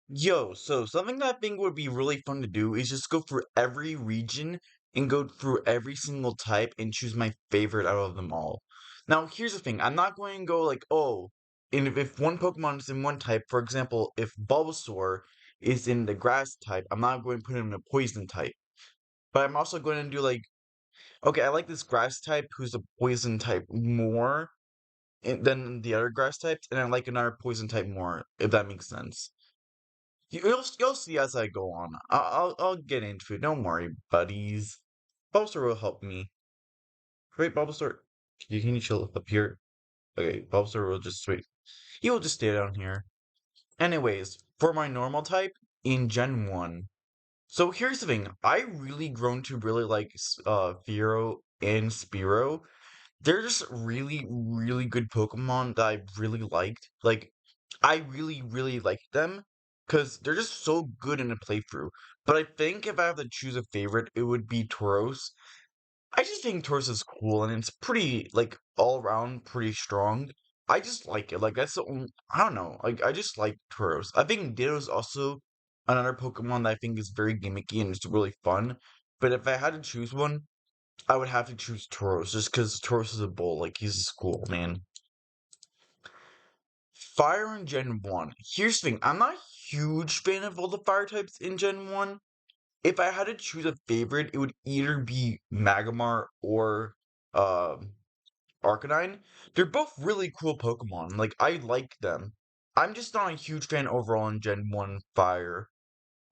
Yo, so something that I think would be really fun to do is just go through every region and go through every single type and choose my favorite out of them all. Now, here's the thing. I'm not going to go like, oh, and if one Pokemon is in one type, for example, if Bulbasaur is in the grass type, I'm not going to put him in a poison type. But I'm also going to do like, okay, I like this grass type who's a poison type more than the other grass types, and I like another poison type more, if that makes sense. You'll see as I go on. I'll get into it. Don't worry, buddies. Bulbasaur will help me. Wait, Bulbasaur, can you chill up here? Okay, Bulbasaur will just wait. He will just stay down here. Anyways, for my normal type in Gen 1. So here's the thing. I really grown to really like Fearow and Spearow. They're just really, really good Pokemon that I really liked. Like, I really, really liked them because they're just so good in a playthrough. But I think if I have to choose a favorite, it would be Tauros. I just think Tauros is cool and it's pretty, like, all around pretty strong. I just like it. Like, that's the only, I don't know. Like, I just like Tauros. I think Ditto's also another Pokemon that I think is very gimmicky and it's really fun. But if I had to choose one, I would have to choose Tauros just because Tauros is a bull. Like, he's just cool, man. Fire in Gen 1. Here's the thing. I'm not a huge fan of all the fire types in Gen 1. If I had to choose a favorite, it would either be Magmar or Arcanine. They're both really cool Pokemon. Like, I like them. I'm just not a huge fan overall in Gen 1 Fire.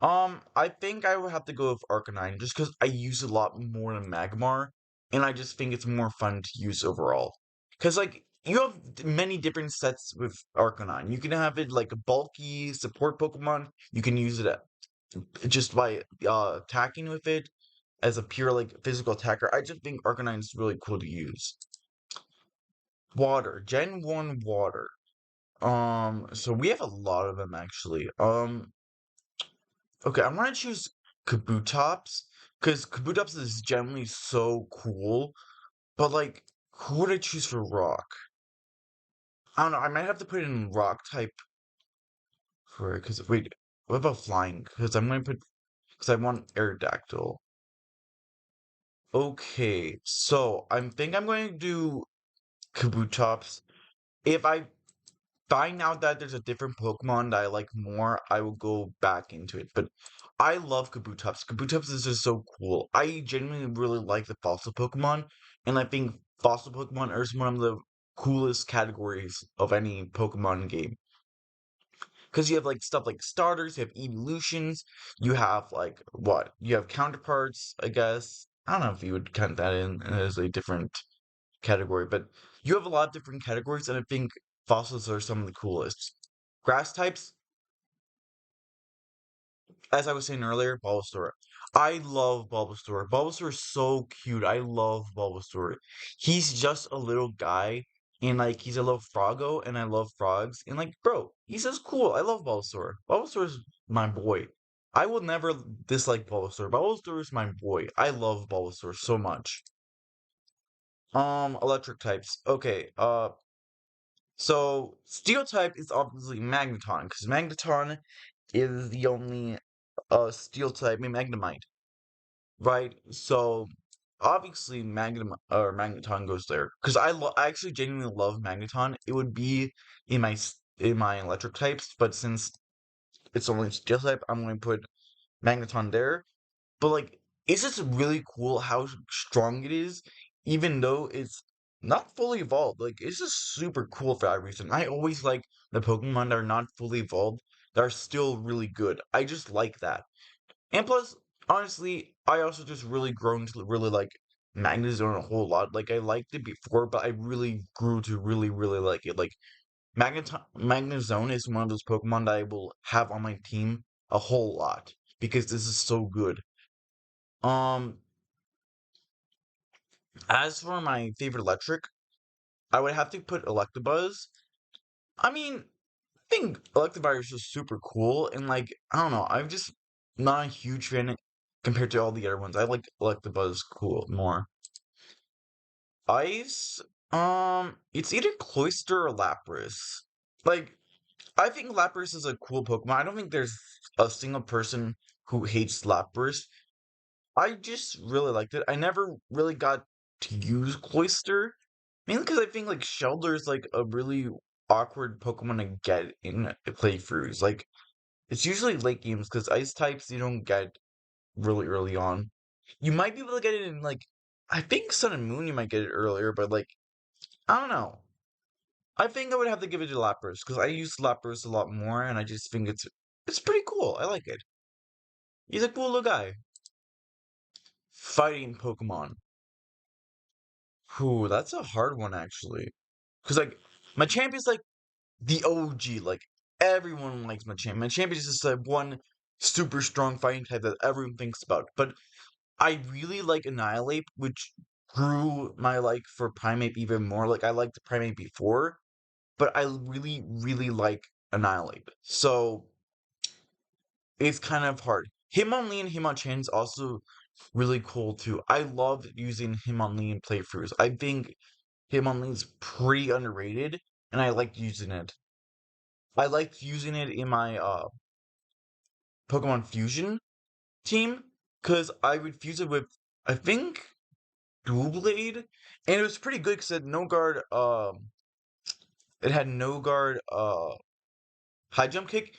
I think I would have to go with Arcanine just because I use it a lot more than Magmar, and I just think it's more fun to use overall. Because, like, you have many different sets with Arcanine. You can have it like a bulky support Pokemon. You can use it just by attacking with it as a pure, like, physical attacker. I just think Arcanine is really cool to use. Water. Gen 1 Water. So we have a lot of them actually. Okay, I'm gonna choose Kabutops because Kabutops is generally so cool. But like, who would I choose for Rock? I don't know. I might have to put it in Rock type for because wait, what about Flying? Because I'm gonna put because I want Aerodactyl. Okay, so I think I'm going to do Kabutops. If I find out that there's a different Pokemon that I like more, I will go back into it. But I love Kabutops. Kabutops is just so cool. I genuinely really like the fossil Pokemon, and I think fossil Pokemon are one of the coolest categories of any Pokemon game. Because you have like stuff like starters, you have evolutions, you have like what? You have counterparts, I guess. I don't know if you would count that in as a different category, but you have a lot of different categories, and I think fossils are some of the coolest. Grass types, as I was saying earlier, Bulbasaur. I love Bulbasaur. Bulbasaur is so cute. I love Bulbasaur. He's just a little guy, and like he's a little froggo, and I love frogs. And like, bro, he's just cool. I love Bulbasaur. Bulbasaur is my boy. I will never dislike Bulbasaur. Bulbasaur is my boy. I love Bulbasaur so much. Electric types. Okay, so steel type is obviously Magneton, because Magneton is the only steel type, I mean Magnemite, right? So obviously Magneton goes there. Because I actually genuinely love Magneton. It would be in my electric types, but since it's only steel type, I'm going to put Magneton there. But like, it's just really cool how strong it is, even though it's not fully evolved. Like, it's just super cool for that reason. I always like the Pokemon that are not fully evolved that are still really good. I just like that. And plus, honestly, I also just really grown to really like Magnezone a whole lot. Like, I liked it before, but I really grew to really, really like it. Like, Magnezone is one of those Pokemon that I will have on my team a whole lot because this is so good. Um, as for my favorite electric, I would have to put Electabuzz. I mean, I think Electivire is just super cool, and like, I don't know, I'm just not a huge fan compared to all the other ones. I like Electabuzz cool more. Ice, it's either Cloyster or Lapras. Like, I think Lapras is a cool Pokemon. I don't think there's a single person who hates Lapras. I just really liked it. I never really got to use Cloyster, mainly because I think like Shelter is like a really awkward Pokemon to get in playthroughs. Like it's usually late games because Ice types you don't get really early on. You might be able to get it in like I think Sun and Moon you might get it earlier, but like I don't know. I think I would have to give it to Lapras because I use Lapras a lot more, and I just think it's pretty cool. I like it. He's a cool little guy. Fighting Pokemon. Whew, that's a hard one actually. Cause like Machamp is like the OG. Like everyone likes Machamp. Machamp is just like one super strong fighting type that everyone thinks about. But I really like Annihilate, which grew my like for Primeape even more. Like I liked Primeape before, but I really, really like Annihilate. So it's kind of hard. Hitmonlee and Hitmonchan is also really cool too. I love using Hitmonlee in playthroughs. I think Hitmonlee is pretty underrated, and I like using it. I liked using it in my Pokemon Fusion team because I would fuse it with I think Doublade, and it was pretty good because it had no guard. It had no guard. High jump kick,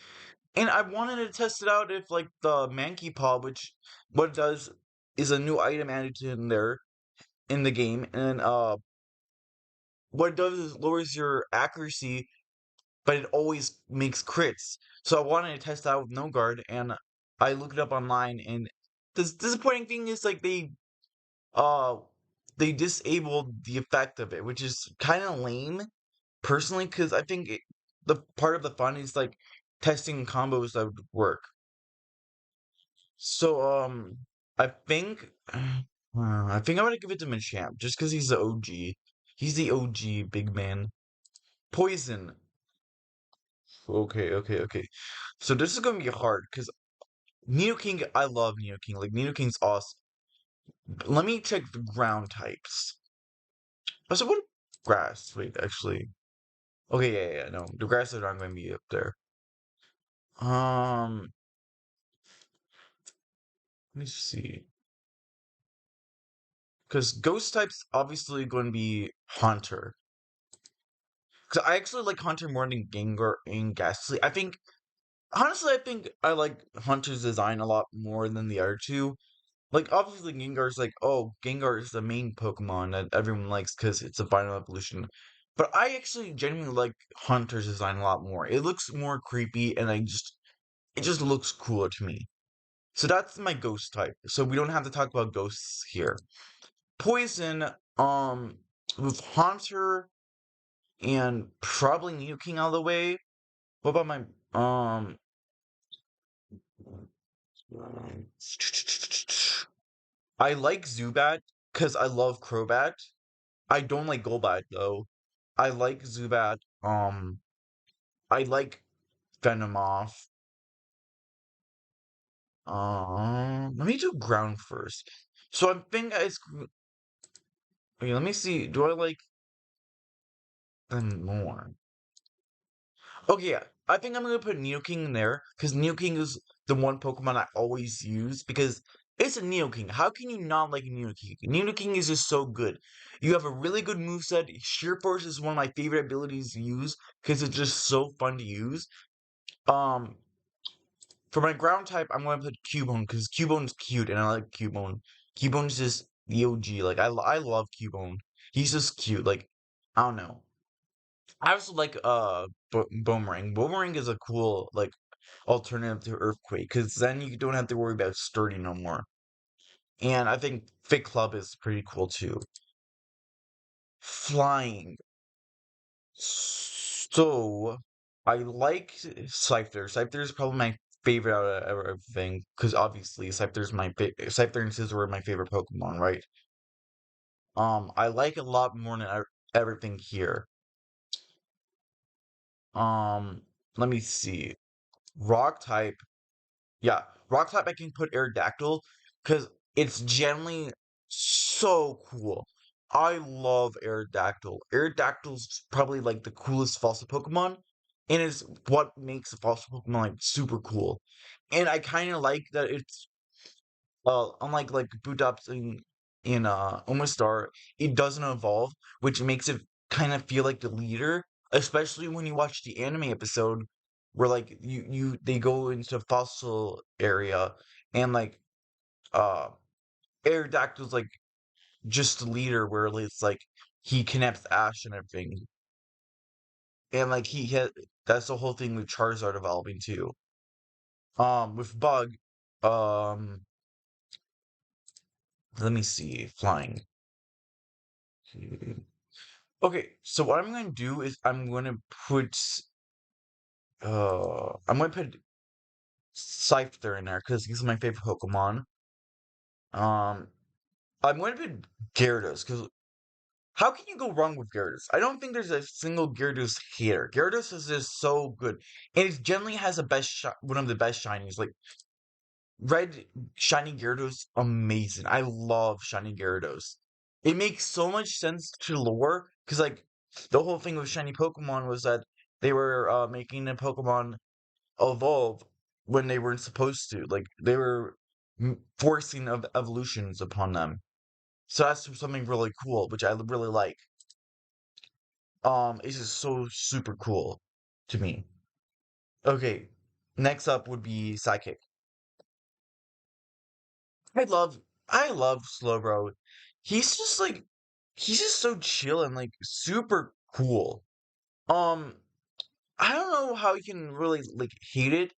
and I wanted to test it out if like the Mankey Paw, which what it does is a new item added in there in the game, and what it does is lowers your accuracy, but it always makes crits. So I wanted to test out with no guard, and I looked it up online, and the disappointing thing is like uh they disabled the effect of it, which is kind of lame personally, because I think the part of the fun is like testing combos that would work. So I think I'm gonna give it to Machamp just because he's the OG. He's the OG big man. Poison. Okay. So this is gonna be hard because Nidoking, I love Nidoking. Like Nidoking's awesome. Let me check the ground types. Oh, so what? Grass. Wait, actually. Okay, yeah. No, the grass is not gonna be up there. Um, let me see. Because ghost types obviously going to be Haunter. Because I actually like Haunter more than Gengar and Ghastly. I think honestly, I think I like Haunter's design a lot more than the other two. Like obviously Gengar's like, oh, Gengar is the main Pokemon that everyone likes because it's a final evolution. But I actually genuinely like Haunter's design a lot more. It looks more creepy and it just looks cooler to me. So that's my ghost type. So we don't have to talk about ghosts here. Poison, um, with Haunter and probably Nidoking out of the way. What about my I like Zubat because I love Crobat. I don't like Golbat though. I like Zubat. I like Venomoth. Let me do ground first. So I think it's okay, let me see. Do I like them more? Okay, yeah. I think I'm gonna put Nidoking in there because Nidoking is the one Pokemon I always use because it's a Nidoking. How can you not like Nidoking? Nidoking is just so good. You have a really good moveset. Sheer Force is one of my favorite abilities to use because it's just so fun to use. Um, for my ground type, I'm gonna put Cubone because Cubone's cute and I like Cubone. Cubone's just the OG. Like I love Cubone. He's just cute. Like I don't know. I also like Boomerang. Boomerang is a cool like alternative to Earthquake because then you don't have to worry about sturdy no more. And I think Fit Club is pretty cool too. Flying. So I like Scyther. Scyther is probably my favorite out of everything because obviously Scyther and Scizor are my favorite Pokemon, right? I like it a lot more than everything here. Um, let me see. Rock type. Yeah, rock type I can put Aerodactyl because it's generally so cool. I love Aerodactyl. Aerodactyl's probably like the coolest fossil Pokemon. and it's what makes the fossil Pokemon like super cool. And I kind of like that it's unlike like Bootops in Omastar, it doesn't evolve, which makes it kind of feel like the leader, especially when you watch the anime episode where like they go into fossil area and like uh Aerodactyl's like just the leader where it's like he connects Ash and everything. And like he had that's the whole thing with Charizard evolving too. With Bug, um let me see, flying. Okay, so what I'm gonna do is I'm gonna put Scyther in there because he's my favorite Pokemon. Um I'm gonna put Gyarados because how can you go wrong with Gyarados? I don't think there's a single Gyarados hater. Gyarados is just so good. And it generally has one of the best shinies. Like Red Shiny Gyarados, amazing. I love Shiny Gyarados. It makes so much sense to lore because like the whole thing with shiny Pokemon was that they were making the Pokemon evolve when they weren't supposed to. Like they were forcing of evolutions upon them. So that's something really cool, which I really like. It's just so super cool to me. Okay, next up would be Psychic. I love I love Slowbro. He's just like he's just so chill and like super cool. Um, I don't know how you can really like hate it.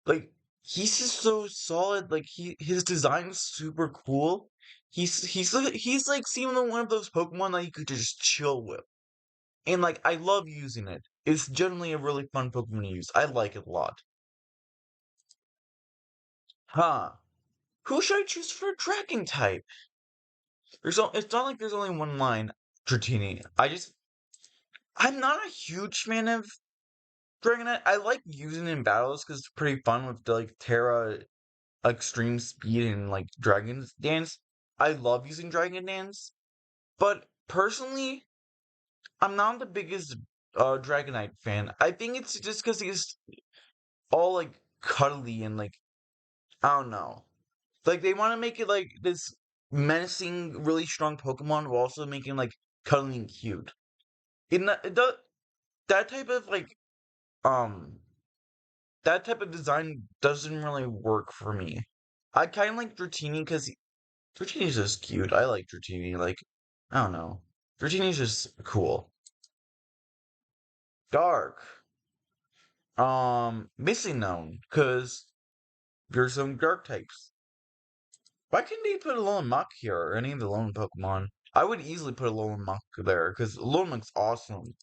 Like he's just so solid. Like his design's super cool. He's like seeming one of those Pokemon that you could just chill with. And like I love using it. It's generally a really fun Pokemon to use. I like it a lot. Huh. Who should I choose for a Dragon type? It's not like there's only one line, Dratini. I'm not a huge fan of Dragonite. I like using it in battles because it's pretty fun with the, like Terra extreme speed and like Dragon Dance. I love using Dragon Dance, but personally, I'm not the biggest Dragonite fan. I think it's just because he's all like cuddly and like I don't know. Like they want to make it like this menacing, really strong Pokemon while also making like cuddly and cute. It does that type of like um that type of design doesn't really work for me. I kind of like Dratini because Dratini's just cute. I like Dratini. Like I don't know, Dratini's just cool. Dark. Missing known because there's some dark types. Why couldn't they put a Alolan Muck here or any of the Alolan Pokemon? I would easily put a Alolan Muck there because Alolan Muck's awesome.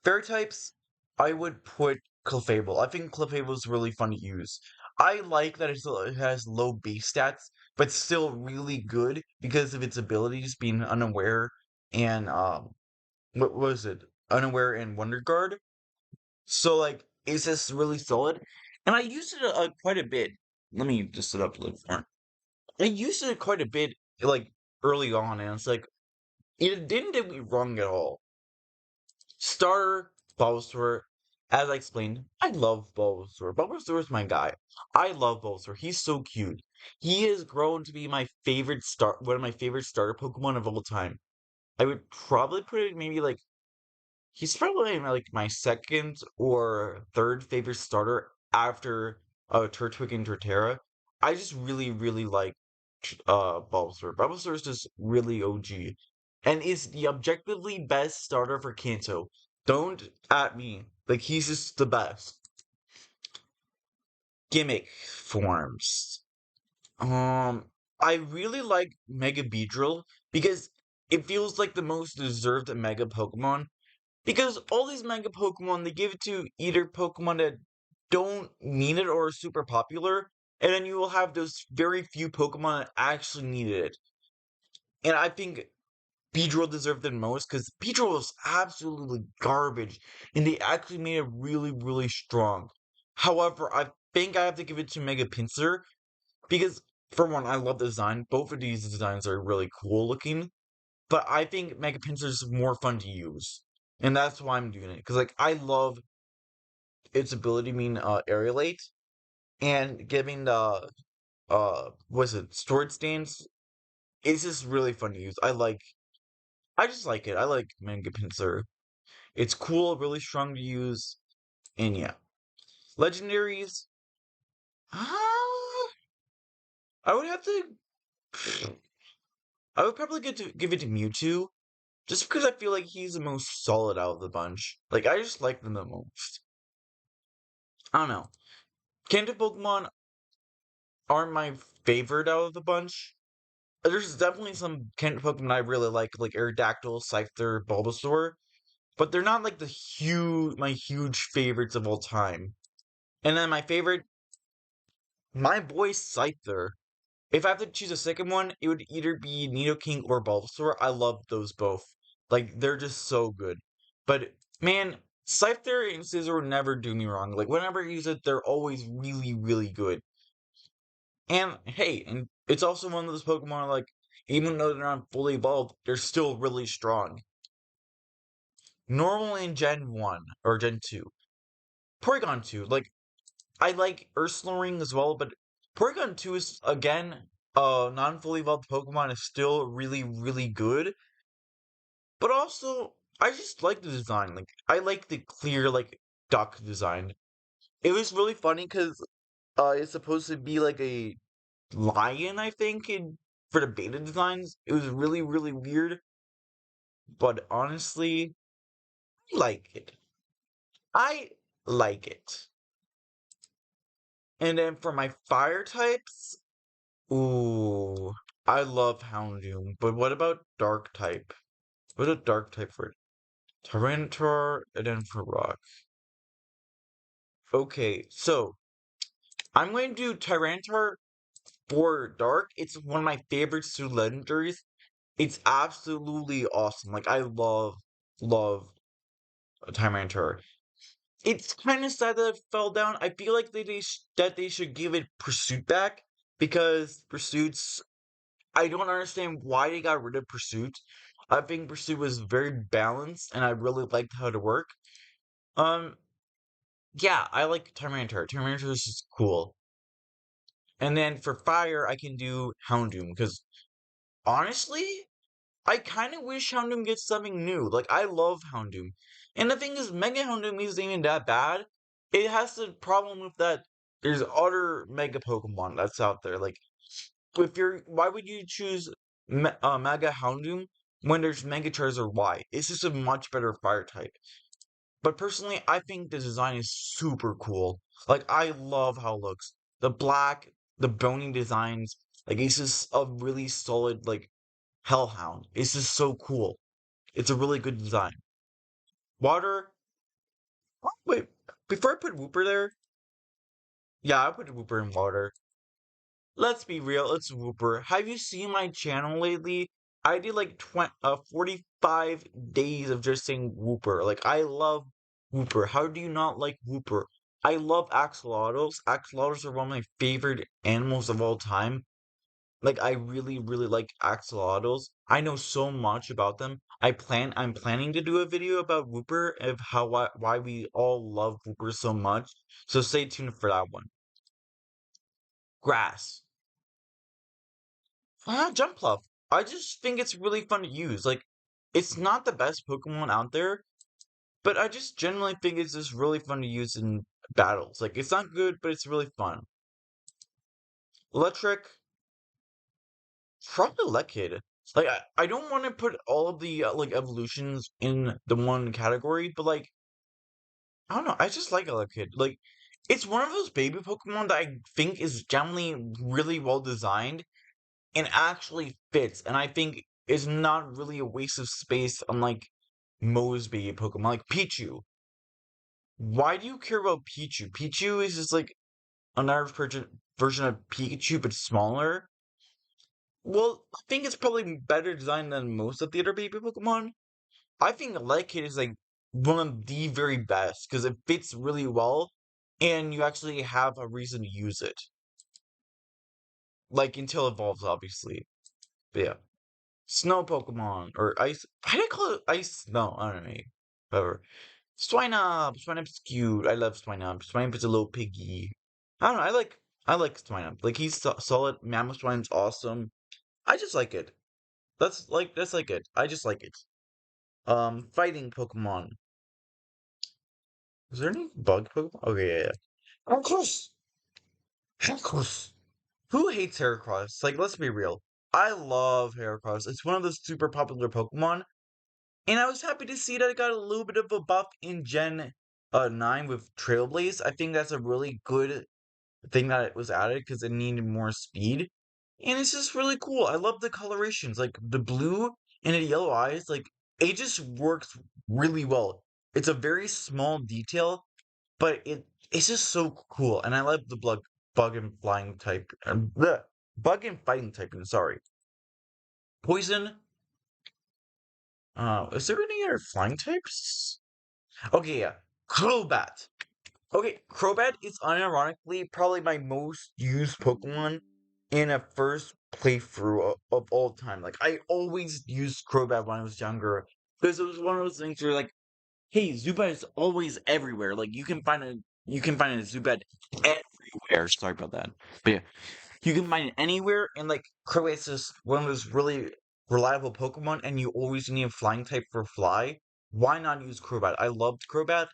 Fairy types, I would put Clefable. I think Clefable is really fun to use. I like that it has low base stats, but still really good because of its abilities being unaware and what was it? Unaware and Wonder Guard. So like it's just really solid. And I used it quite a bit. Let me just set up a little more. I used it quite a bit like early on, and it's like it didn't do me wrong at all. Starter Bulbasaur, as I explained, I love Bulbasaur. Bulbasaur is my guy. I love Bulbasaur. He's so cute. He has grown to be one of my favorite starter Pokemon of all time. I would probably put it maybe like he's probably like my second or third favorite starter after Turtwig and Torterra. I just really like Bulbasaur. Bulbasaur is just really OG and is the objectively best starter for Kanto. Don't at me. Like he's just the best. Gimmick forms. I really like Mega Beedrill because it feels like the most deserved Mega Pokemon. Because all these Mega Pokemon, they give it to either Pokemon that don't need it or are super popular, and then you will have those very few Pokemon that actually needed it. And I think Beedrill deserved it most because Beedrill was absolutely garbage, and they actually made it really strong. However, I think I have to give it to Mega Pinsir because, for one, I love the design. Both of these designs are really cool looking, but I think Mega Pinsir is more fun to use, and that's why I'm doing it. Because like I love its ability mean aerialate and giving the was it storage stance. It's just really fun to use. I just like it. I like Mega Pinsir. It's cool, really strong to use, and yeah. Legendaries. Ah, I would have to. I would probably get to give it to Mewtwo, just because I feel like he's the most solid out of the bunch. Like I just like them the most. I don't know. Kanto Pokemon aren't my favorite out of the bunch. There's definitely some Kanto Pokemon I really like Aerodactyl, Scyther, Bulbasaur, but they're not like my huge favorites of all time. And then my favorite, my boy Scyther. If I have to choose a second one, it would either be Nidoking or Bulbasaur. I love those both. Like, they're just so good. But, man, Scyther and Scizor never do me wrong. Like, whenever I use it, they're always really, really good. And, hey, and it's also one of those Pokemon, like, even though they're not fully evolved, they're still really strong. Normal in Gen 1, or Gen 2. Porygon 2, like, I like Ursaring as well, but Porygon 2 is, again, non-fully evolved Pokemon is still really, really good. But also, I just like the design. Like, I like the clear, like, duck design. It was really funny because it's supposed to be like a lion, I think, for the beta designs. It was really, really weird. But honestly, I like it. I like it. And then for my fire types, ooh, I love Houndoom, but what about Dark type? What a Dark type for it? Tyranitar, and then for Rock. Okay, so I'm going to do Tyranitar for Dark. It's one of my favorite two legendaries. It's absolutely awesome. Like I love Tyranitar. It's kind of sad that it fell down. I feel like that they should give it Pursuit back because Pursuit's I don't understand why they got rid of Pursuit. I think Pursuit was very balanced, and I really liked how it worked. Um, yeah, I like Tyranitar. Tyranitar is just cool. And then for Fire, I can do Houndoom, because honestly, I kind of wish Houndoom gets something new. Like, I love Houndoom. And the thing is, Mega Houndoom isn't even that bad. It has the problem with that there's other Mega Pokemon that's out there. Like, why would you choose Mega Houndoom when there's Mega Charizard Y? It's just a much better fire type. But personally, I think the design is super cool. Like, I love how it looks. The black, the bony designs, like, it's just a really solid, like, Hellhound. It's just so cool. It's a really good design. Water, oh, wait, before I put Wooper there, yeah, I put Wooper in water. Let's be real, it's Wooper. Have you seen my channel lately? I did like 45 days of just saying Wooper. Like, I love Wooper. How do you not like Wooper? I love axolotls. Axolotls are one of my favorite animals of all time. Like, I really, really like axolotls. I know so much about them. I'm planning to do a video about Wooper of why we all love Wooper so much. So stay tuned for that one. Grass. Jumpluff. I just think it's really fun to use. Like, it's not the best Pokemon out there, but I just generally think it's just really fun to use in battles. Like, it's not good, but it's really fun. Electric. Probably Lekid. Like, I don't want to put all of the, like, evolutions in the one category, but, like, I don't know. I just like Elekid. Like, it's one of those baby Pokemon that I think is generally really well designed and actually fits, and I think is not really a waste of space unlike most baby Pokemon, like Pichu. Why do you care about Pichu? Pichu is just like another version of Pikachu, but smaller. Well, I think it's probably better designed than most of the other baby Pokemon. I think Elekid is like one of the very best because it fits really well, and you actually have a reason to use it. Like until it evolves, obviously. But yeah. Snow Pokemon or ice. Why do I call it ice? No, I don't know. Whatever. Swinub! Swinub's cute. I love Swinub. Swinub is a little piggy. I don't know. I like Swinub. Like he's solid. Mamoswine's awesome. I just like it. That's like it. I just like it. Fighting Pokemon. Is there any bug Pokemon? Okay, yeah, yeah. Heracross! Heracross! Who hates Heracross? Like, let's be real. I love Heracross. It's one of the super popular Pokemon. And I was happy to see that it got a little bit of a buff in Gen 9 with Trailblaze. I think that's a really good thing that it was added because it needed more speed. And it's just really cool. I love the colorations. Like the blue and the yellow eyes, like it just works really well. It's a very small detail, but it's just so cool. And I love the bug and flying type. The bug and fighting typing, sorry. Poison. Is there any other flying types? Okay, yeah. Crobat. Okay, Crobat is unironically probably my most used Pokemon in a first playthrough of all time. Like, I always used Crobat when I was younger because it was one of those things where, like, hey, Zubat is always everywhere. Like, you can find a Zubat everywhere. Sorry about that, but yeah, you can find it anywhere. And like, Crobat's just one of those really reliable Pokemon, and you always need a flying type for Fly. Why not use Crobat? I loved Crobat.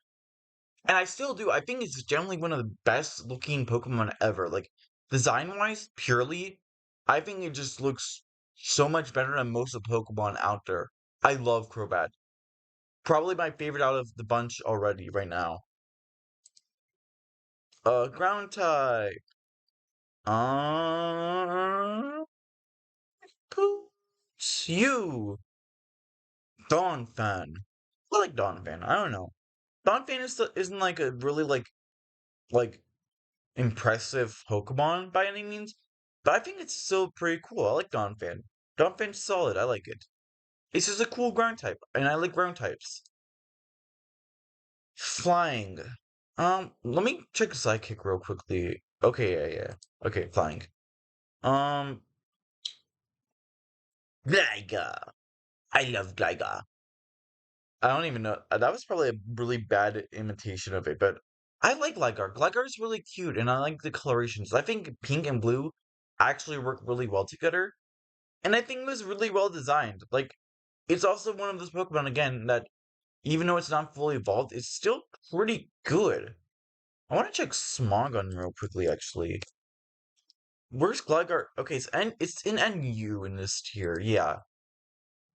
And I still do. I think it's generally one of the best looking Pokemon ever. Like, design wise, purely, I think it just looks so much better than most of the Pokemon out there. I love Crobat. Probably my favorite out of the bunch already right now. Ground type. Uh, you. Donphan. I like Donphan. I don't know. Donphan isn't like a really like impressive Pokemon by any means, but I think it's still pretty cool. I like Donphan. Donphan's solid. I like it. It's just a cool ground type, and I like ground types. Flying. Let me check Psychic real quickly. Okay, yeah, yeah. Okay, flying. Um, Gligar. I love Gligar. I don't even know. That was probably a really bad imitation of it, but I like Gligar. Gligar is really cute, and I like the colorations. I think pink and blue actually work really well together. And I think it was really well designed. Like, it's also one of those Pokemon, again, that even though it's not fully evolved, it's still pretty good. I want to check Smogon real quickly, actually. Where's Gligar? Okay, it's in NU in this tier, yeah.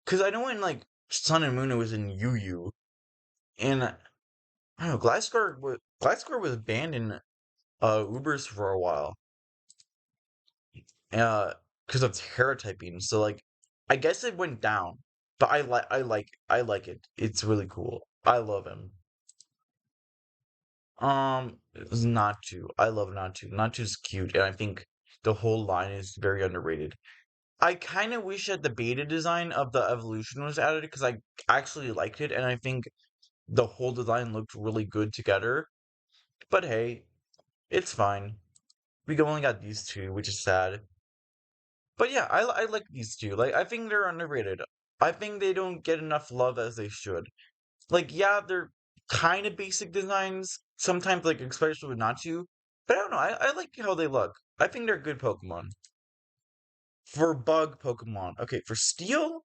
Because I know in, like, Sun and Moon it was in UU. And, I don't know, Gliscor was banned in, Ubers for a while. Because of Terra typing. So, like, I guess it went down. But I like it. It's really cool. I love him. It's Natu. I love Natu. Natu's cute, and I think the whole line is very underrated. I kind of wish that the beta design of the evolution was added because I actually liked it, and I think the whole design looked really good together. But hey, it's fine. We only got these two, which is sad. But yeah, I like these two. Like, I think they're underrated. I think they don't get enough love as they should. Like, yeah, they're kind of basic designs sometimes, like especially with Nachu. But I don't know. I like how they look. I think they're good Pokemon. For bug Pokemon, okay. For Steel,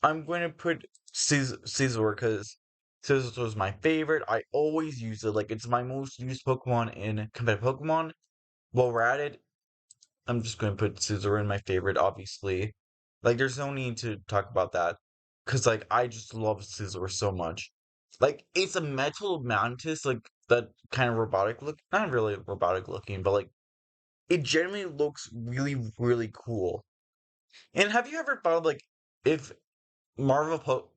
I'm going to put Scizor because Scizor was my favorite. I always use it. Like, it's my most used Pokemon in competitive Pokemon. While we're at it, I'm just going to put Scizor in my favorite, obviously. Like, there's no need to talk about that. Because, like, I just love Scizor so much. Like, it's a metal mantis, like, that kind of robotic look. Not really robotic looking, but, like, it generally looks really, really cool. And have you ever thought, like, if Marvel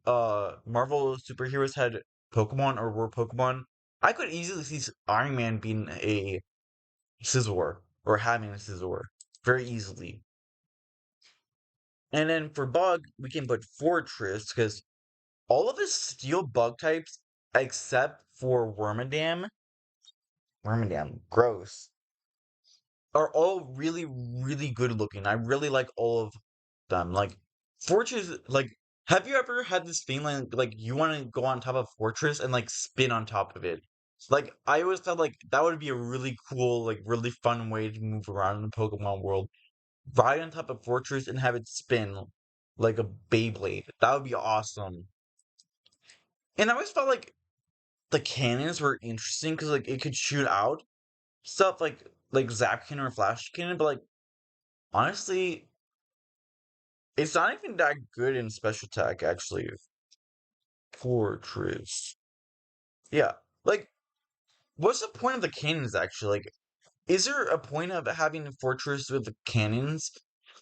superheroes had Pokemon or were Pokemon, I could easily see Iron Man being a Scizor or having a Scizor very easily. And then for bug, we can put Fortress because all of the steel bug types except for Wormadam, gross, are all really, really good looking. I really like all of them. Like Fortress, like Have you ever had this feeling like you want to go on top of a fortress and like spin on top of it? Like I always thought like that would be a really cool, like really fun way to move around in the Pokemon world. Ride on top of a fortress and have it spin like a Beyblade. That would be awesome. And I always felt like the cannons were interesting because like it could shoot out stuff like Zap Cannon or Flash Cannon, but like honestly, it's not even that good in special attack actually. Fortress. Yeah. Like what's the point of the cannons actually? Like is there a point of having a fortress with the cannons?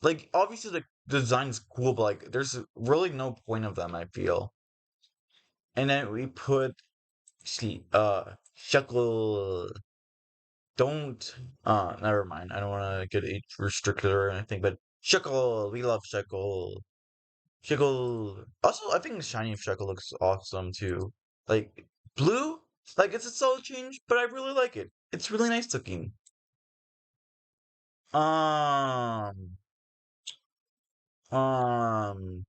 Like obviously the design's cool, but like there's really no point of them, I feel. And then we put see Shuckle. Don't never mind. I don't wanna get age restricted or anything, but Shuckle, we love Shuckle. Shuckle also I think the shiny of Shuckle looks awesome too. Like blue? Like it's a subtle change, but I really like it. It's really nice looking. Um Um,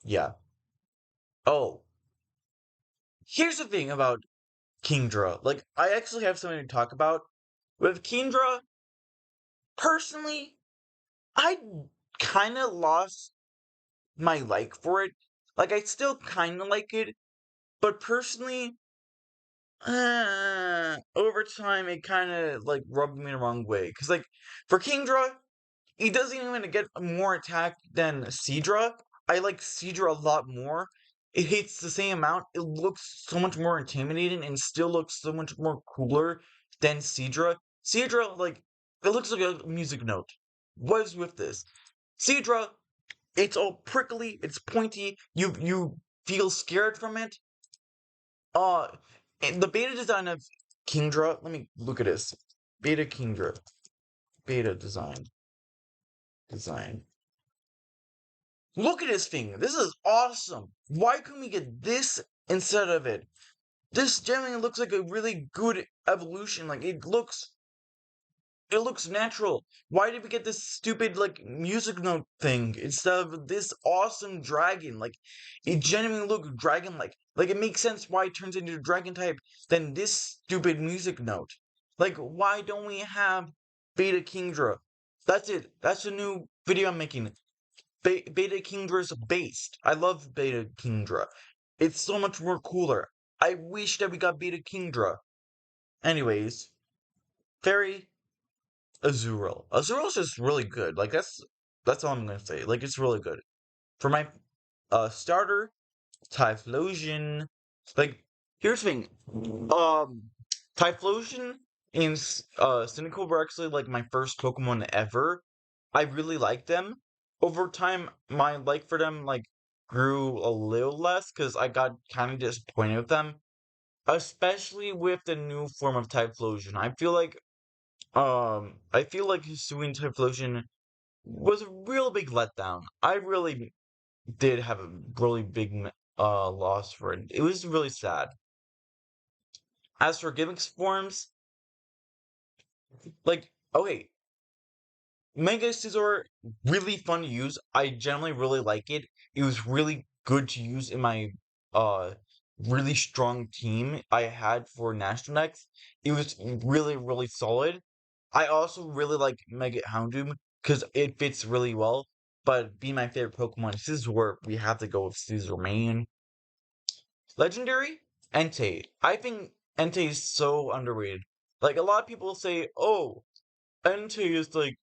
yeah. Oh, here's the thing about Kingdra. Like, I actually have something to talk about. With Kingdra, personally, I kind of lost my like for it. Like, I still kind of like it, but personally, over time, it kind of, like, rubbed me the wrong way. Because, like, for Kingdra, he doesn't even get more attack than Seadra. I like Seadra a lot more. It hits the same amount. It looks so much more intimidating and still looks so much more cooler than Seadra. Seadra, like, it looks like a music note. What is with this? Seadra, it's all prickly, it's pointy, you feel scared from it. Uh, and the beta design of Kingdra, let me look at this. Beta Kingdra. Beta design. Look at this thing. This is awesome. Why couldn't we get this instead of it? This genuinely looks like a really good evolution. Like it looks natural. Why did we get this stupid like music note thing instead of this awesome dragon? Like it genuinely looked dragon like. Like it makes sense why it turns into a dragon type than this stupid music note. Like why don't we have Beta Kingdra? That's it. That's the new video I'm making. Beta Kingdra's based. I love Beta Kingdra. It's so much more cooler. I wish that we got Beta Kingdra. Anyways, Fairy Azurill. Azurill's just really good. Like that's all I'm gonna say. Like it's really good. For my starter, Typhlosion. Like here's the thing. Um Typhlosion and Cynical were actually like my first Pokemon ever. I really like them. Over time, my like for them like grew a little less because I got kind of disappointed with them, especially with the new form of Typhlosion. I feel like Hisuian Typhlosion was a real big letdown. I really did have a really big loss for it. It was really sad. As for Gimmicks forms, like okay, Mega Scizor, really fun to use. I generally really like it. It was really good to use in my uh really strong team I had for National Next. It was really, really solid. I also really like Mega Houndoom because it fits really well. But being my favorite Pokemon, Scizor, we have to go with Scizor main. Legendary? Entei. I think Entei is so underrated. Like a lot of people say, oh, Entei is like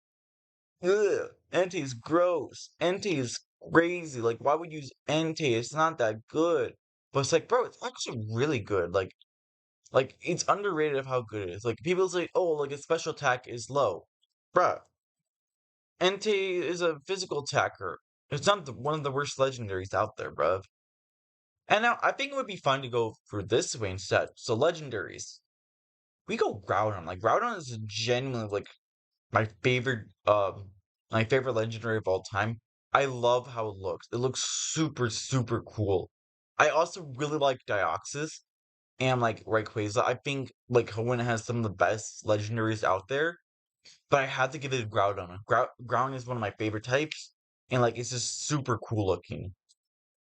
ugh, Entei is gross. Entei is crazy. Like, why would you use Entei? It's not that good. But it's like, bro, it's actually really good. Like it's underrated of how good it is. Like people say, oh, like its special attack is low. Bruh, Entei is a physical attacker. It's not one of the worst legendaries out there, bruv. And now I think it would be fun to go for this way instead. So legendaries. We go Groudon. Like Groudon is genuinely like my favorite legendary of all time. I love how it looks. It looks super super cool. I also really like Deoxys and like Rayquaza. I think like Hoenn has some of the best legendaries out there, but I had to give it to Groudon. Groudon is one of my favorite types, and like it's just super cool looking.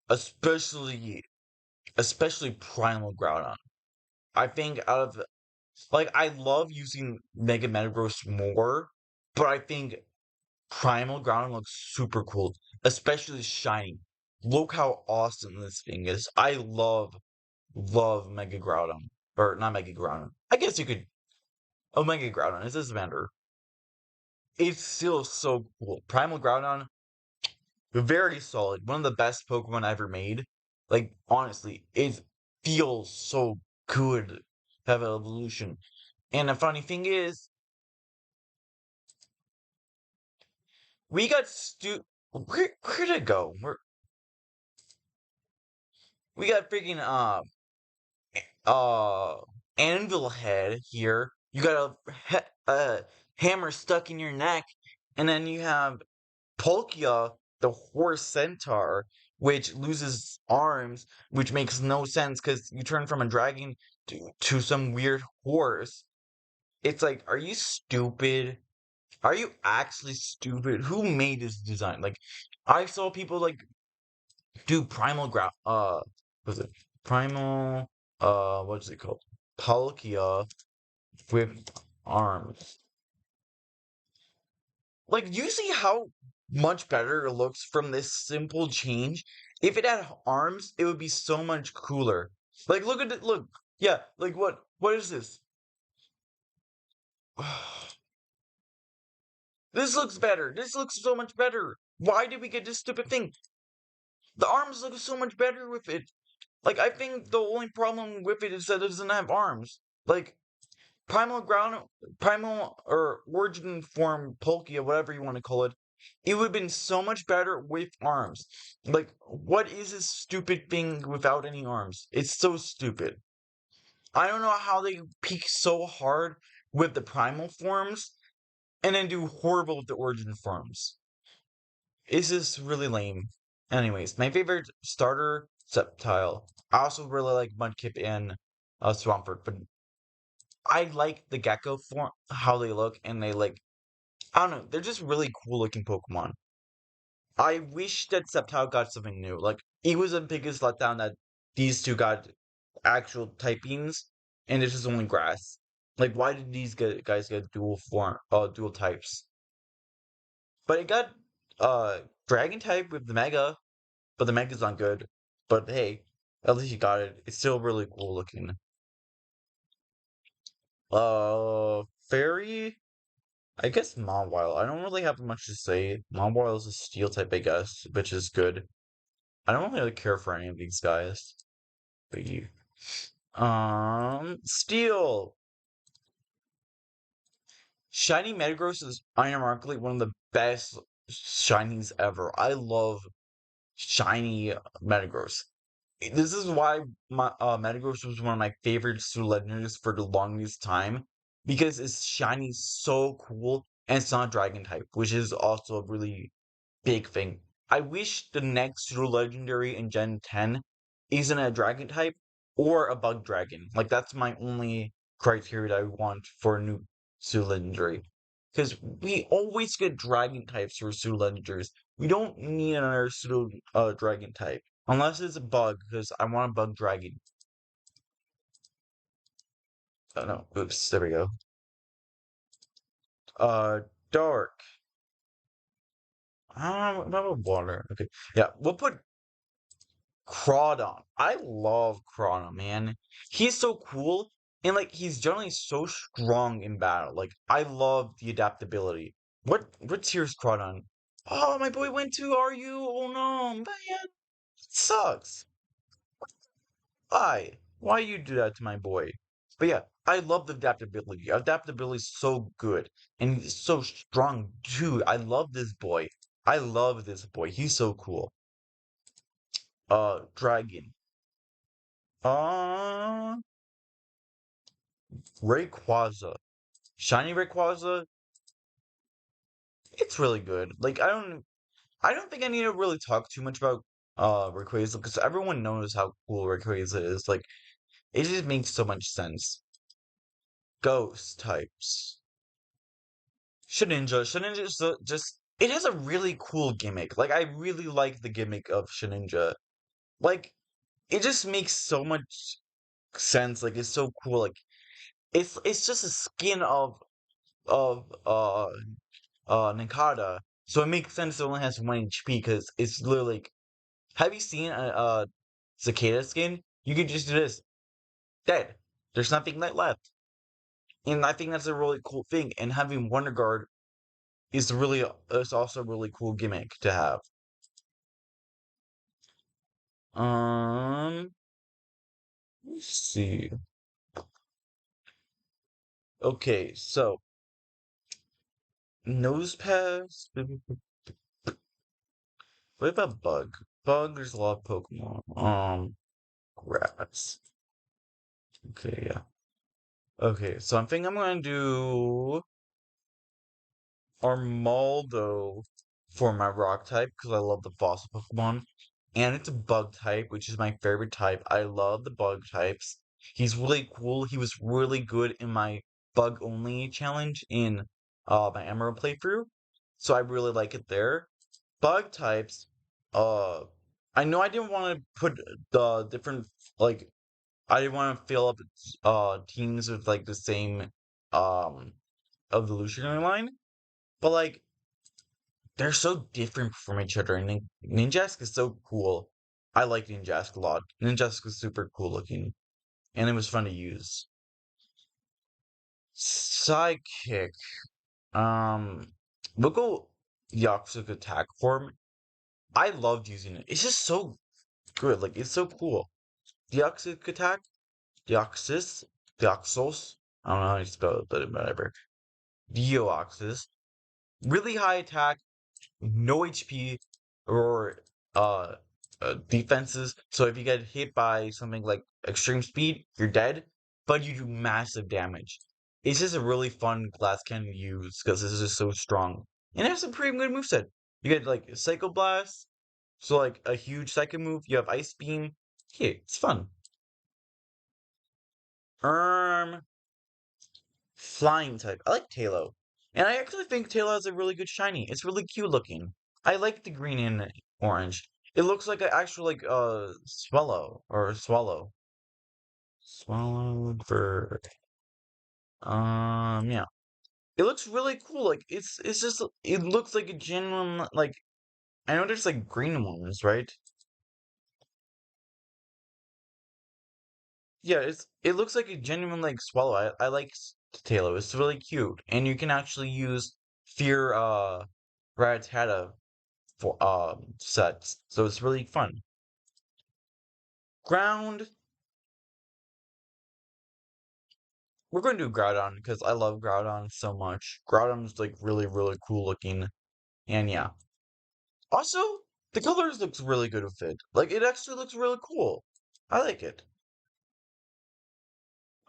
Especially especially Primal Groudon. I think out of like I love using Mega Metagross more, but I think Primal Groudon looks super cool, especially shiny. Look how awesome this thing is. I love Mega Groudon. Or not Mega Groudon. I guess you could Omega Groudon. It's a Xander. It's still so cool. Primal Groudon, very solid. One of the best Pokemon ever made. Like, honestly, it feels so good to have an evolution. And the funny thing is, we got where'd it go? We got freaking uh anvil head here. You got a hammer stuck in your neck, and then you have Palkia, the horse centaur, which loses arms, which makes no sense because you turn from a dragon to some weird horse. It's like, are you stupid? Are you actually stupid? Who made this design? Like, I saw people like do primal was it primal what is it called? Palkia with arms. Like, you see how much better it looks from this simple change? If it had arms, it would be so much cooler. Like, look at it, look. Yeah, like what is this? This looks better. This looks so much better. Why did we get this stupid thing? The arms look so much better with it. Like, I think the only problem with it is that it doesn't have arms. Like, Primal or Origin Form Palkia, whatever you want to call it, it would have been so much better with arms. Like, what is this stupid thing without any arms? It's so stupid. I don't know how they peak so hard with the Primal forms and then do horrible with the Origin forms. It's just really lame. Anyways, my favorite starter, Sceptile. I also really like Mudkip and Swampert, but I like the Gecko form, how they look, and they like, I don't know, they're just really cool looking Pokemon. I wish that Sceptile got something new. Like, it was the biggest letdown that these two got actual typings, and this is only grass. Like, why did these guys get dual types? But it got Dragon type with the Mega, but the Mega's not good. But hey, at least you got it. It's still really cool looking. Fairy. I guess Mawile. I don't really have much to say. Mawile is a steel type, I guess, which is good. I don't really care for any of these guys. But you. Steel. Shiny Metagross is unironically one of the best shinies ever. I love shiny Metagross. This is why my Metagross was one of my favorite pseudo legendaries for the longest time because its shiny is so cool and it's not dragon type, which is also a really big thing. I wish the next pseudo legendary in Gen 10 isn't a dragon type or a bug dragon. Like that's my only criteria that I want for a new pseudo legendary. Because we always get dragon types for pseudo legendaries. We don't need another pseudo dragon type. Unless it's a bug, because I want a bug dragon. Oh no, oops, there we go. Dark. What about water? Okay. Yeah, we'll put Crawdon. I love Crawdon, man. He's so cool, and like he's generally so strong in battle. Like I love the adaptability. What tier's Crawdon? Oh, my boy went to RU. Oh no, man, it sucks. Why you do that to my boy? But yeah, I love the adaptability. Adaptability is so good and he's so strong too. I love this boy. I love this boy. He's so cool. Dragon. Uh, Rayquaza. Shiny Rayquaza. It's really good. Like I don't think I need to really talk too much about Rayquaza because everyone knows how cool Rayquaza is. Like it just makes so much sense. Ghost types. Shedinja. Shedinja is just it has a really cool gimmick. Like, I really like the gimmick of Shedinja. Like, it just makes so much sense. Like, it's so cool. Like, it's just a skin of Nakata. So it makes sense it only has 1 HP because it's literally like, have you seen a Cicada skin? You can just do this. Dead. There's nothing left. And I think that's a really cool thing. And having Wonder Guard is also a really cool gimmick to have. Let's see. Okay, so Nose Pass. What about Bug? Bug, there's a lot of Pokemon. Grass. Okay, yeah. Okay, so I think I'm gonna do Armaldo for my rock type because I love the fossil Pokemon. And it's a bug type, which is my favorite type. I love the bug types. He's really cool. He was really good in my bug only challenge in my Emerald playthrough. So I really like it there. Bug types, uh I know I didn't want to put the different like I didn't want to fill up teams with like the same um evolutionary line, but like they're so different from each other, and Ninjask is so cool. I like Ninjask a lot. Ninjask is super cool looking, and it was fun to use. Sidekick. We'll go Yoxic attack form. I loved using it. It's just so good. Like, it's so cool. Deoxic attack? Deoxys? Deoxos? I don't know how you spell it, but whatever. Deoxys. Really high attack, no HP or uh, defenses. So if you get hit by something like extreme speed, you're dead, but you do massive damage. It's just a really fun glass cannon to use because it's just so strong. And it has some pretty good moveset. You get like Psycho Blast, so like a huge second move. You have Ice Beam. Yeah, it's fun. Um, Flying type. I like Talo. And I actually think Talo has a really good shiny. It's really cute looking. I like the green and orange. It looks like an actual like swallow or swallow. Swallowed bird. Yeah. It looks really cool. Like it's just it looks like a genuine like I know there's like green ones, right? Yeah, it looks like a genuine like swallow. I like Talo. It's really cute. And you can actually use Fear Rattata for sets. So it's really fun. Ground, we're going to do Groudon because I love Groudon so much. Groudon's like really, really cool looking. And yeah. Also, the colors looks really good with it. Like it actually looks really cool. I like it.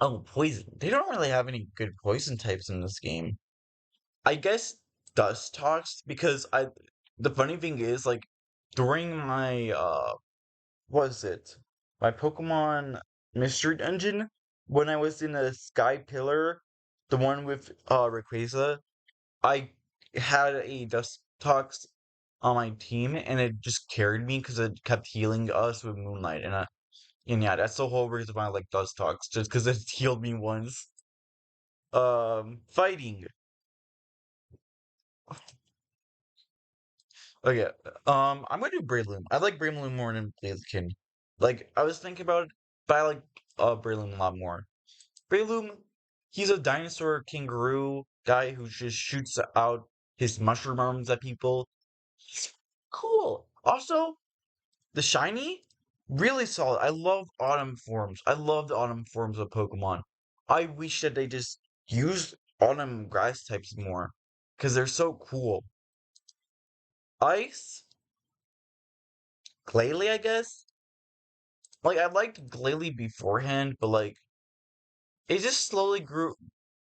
Oh, poison. They don't really have any good poison types in this game. I guess Dustox because I the funny thing is like during my what is it? My Pokemon Mystery Dungeon when I was in the Sky Pillar, the one with Rayquaza, I had a Dustox on my team and it just carried me because it kept healing us with Moonlight and yeah, that's the whole reason why I like Dustox, just because it healed me once. Fighting. Okay, I'm gonna do Breloom. I like Breloom more than Blaziken. Like, I was thinking about it, but I like Breloom a lot more. Breloom, he's a dinosaur kangaroo guy who just shoots out his mushroom arms at people. He's cool. Also, the shiny, really solid. I love autumn forms. I love the autumn forms of Pokemon. I wish that they just used autumn grass types more because they're so cool. Ice, Glalie, I guess. Like I liked Glalie beforehand, but like it just slowly grew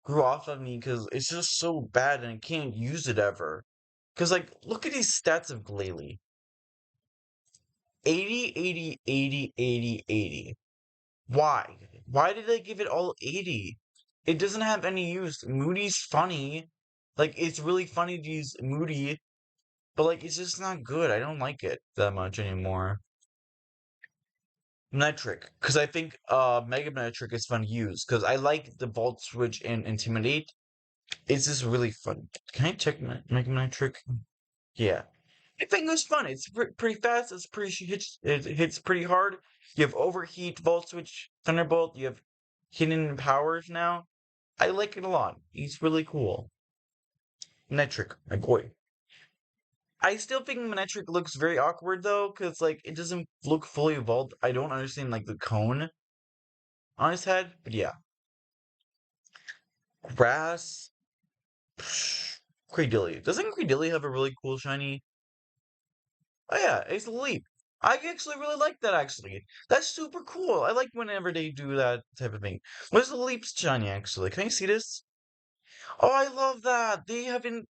off of me because it's just so bad and I can't use it ever. Because like look at these stats of Glalie. 80, 80, 80, 80, 80. Why? Why did they give it all 80? It doesn't have any use. Moody's funny. Like, it's really funny to use Moody but like it's just not good. I don't like it that much anymore. Metric, because I think Mega Metric is fun to use, because I like the Volt Switch and Intimidate. It's just really fun. Can I check Mega Metric? Yeah. I think it's fun. It's pretty fast. It hits pretty hard. You have Overheat, Volt Switch, Thunderbolt. You have hidden powers now. I like it a lot. He's really cool. Metric, my boy. I still think Metric looks very awkward though, because like it doesn't look fully evolved. I don't understand like the cone on his head, but yeah. Grass. Cradilly. Doesn't Cradilly have a really cool shiny? Oh yeah, it's a leap. I actually really like that actually. That's super cool. I like whenever they do that type of thing. Where's the leap shiny actually? Can you see this? Oh, I love that. They haven't.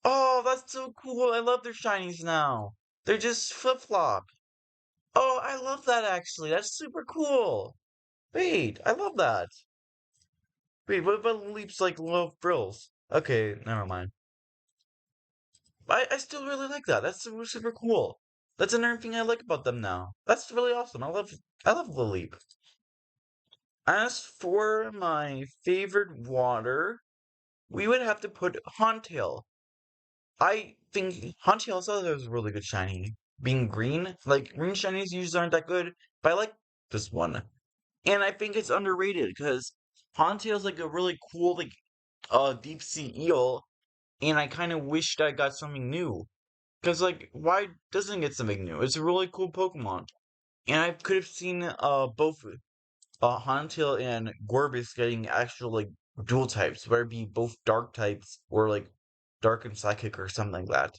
Oh, that's so cool. I love their shinies now. They're just flip-flop. Oh, I love that actually. That's super cool. Wait, I love that. Wait, what about leaps like little frills? Okay, never mind. I still really like that. That's super cool. That's another thing I like about them now. That's really awesome. I love Lilleep. As for my favorite water, we would have to put Hauntail. I think Hauntail also has a really good shiny. Being green, like green shinies usually aren't that good, but I like this one. And I think it's underrated because Hauntail's like a really cool like deep sea eel, and I kind of wished I got something new. Because, like, why doesn't it get something new? It's a really cool Pokemon. And I could have seen both Hauntail and Gorbis getting actual, like, dual types, whether it be both dark types or, like, dark and psychic or something like that.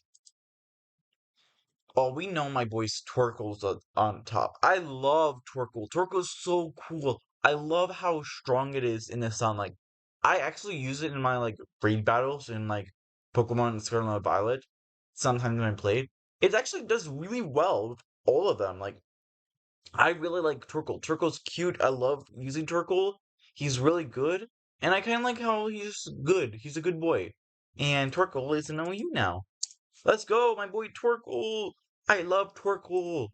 Oh, we know my boy's Torkoal's on top. I love Torkoal. Torkoal's so cool. I love how strong it is in the sun. Like, I actually use it in my, like, raid battles in, like, Pokemon Scarlet and Violet. Sometimes when I play. It actually does really well with all of them. Like, I really like Torkoal. Torkoal's cute. I love using Torkoal. He's really good. And I kind of like how he's good. He's a good boy. And Torkoal is an OU now. Let's go, my boy Torkoal. I love Torkoal.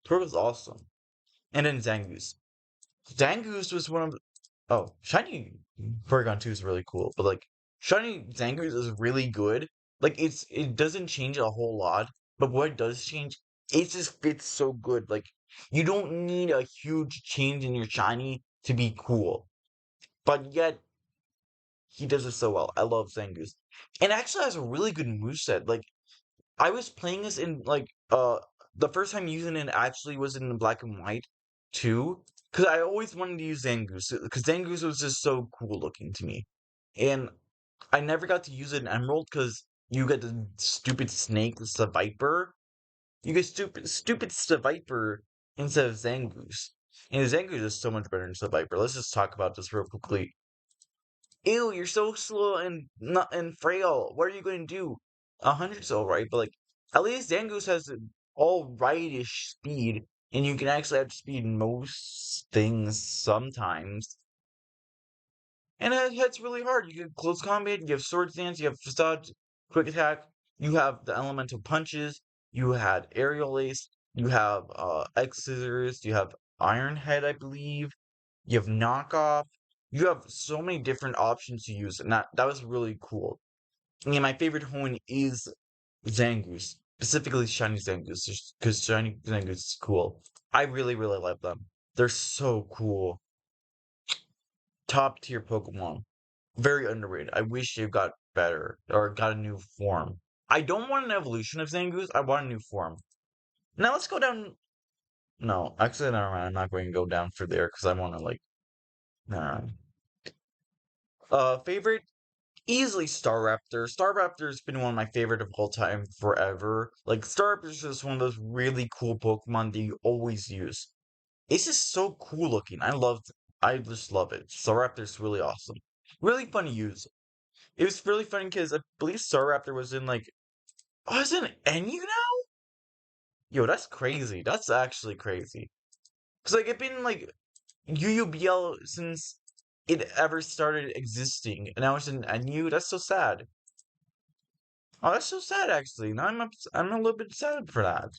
Torkoal's awesome. And then Zangoose. Zangoose was one of the... Oh, Shiny Porygon 2 is really cool, but like Shiny Zangoose is really good. Like it doesn't change a whole lot, but what it does change, it just fits so good. Like you don't need a huge change in your shiny to be cool. But yet he does it so well. I love Zangoose. And actually has a really good moveset. Like I was playing this in like the first time using it actually was in black and white too, because I always wanted to use Zangoose because Zangoose was just so cool looking to me, and I never got to use it in Emerald because you get the stupid snake, the Viper. You get stupid Viper instead of Zangoose, and Zangoose is so much better than Viper. Let's just talk about this real quickly. Ew, you're so slow and not and frail. What are you going to do? 100's alright, but like at least Zangoose has an all rightish speed, and you can actually outspeed most things sometimes. And it hits really hard. You get close combat, you have sword stance, you have facade, quick attack, you have the elemental punches, you had aerial ace, you have X scissors, you have Iron Head, I believe. You have knockoff. You have so many different options to use, and that was really cool. And my favorite Hoenn is Zangoose, specifically Shiny Zangoose, just because Shiny Zangoose is cool. I really love them. They're so cool. Top tier Pokemon. Very underrated. I wish they got better or got a new form. I don't want an evolution of Zangoose. I want a new form. Now let's go down. No, actually, never mind. I'm not going to go down for there because I want to like. Nah. Favorite easily Staraptor. Staraptor's been one of my favorite of all time forever. Like Staraptor's just one of those really cool Pokemon that you always use. It's just so cool looking. I just love it. Staraptor's really awesome. Really fun to use. It was really fun because I believe Staraptor was in like oh, it's in NU now? Yo, that's crazy. That's actually crazy. Cause like it's been like UUBL since it ever started existing, and now it's in NU. That's so sad. Oh, that's so sad, actually. Now I'm a little bit sad for that.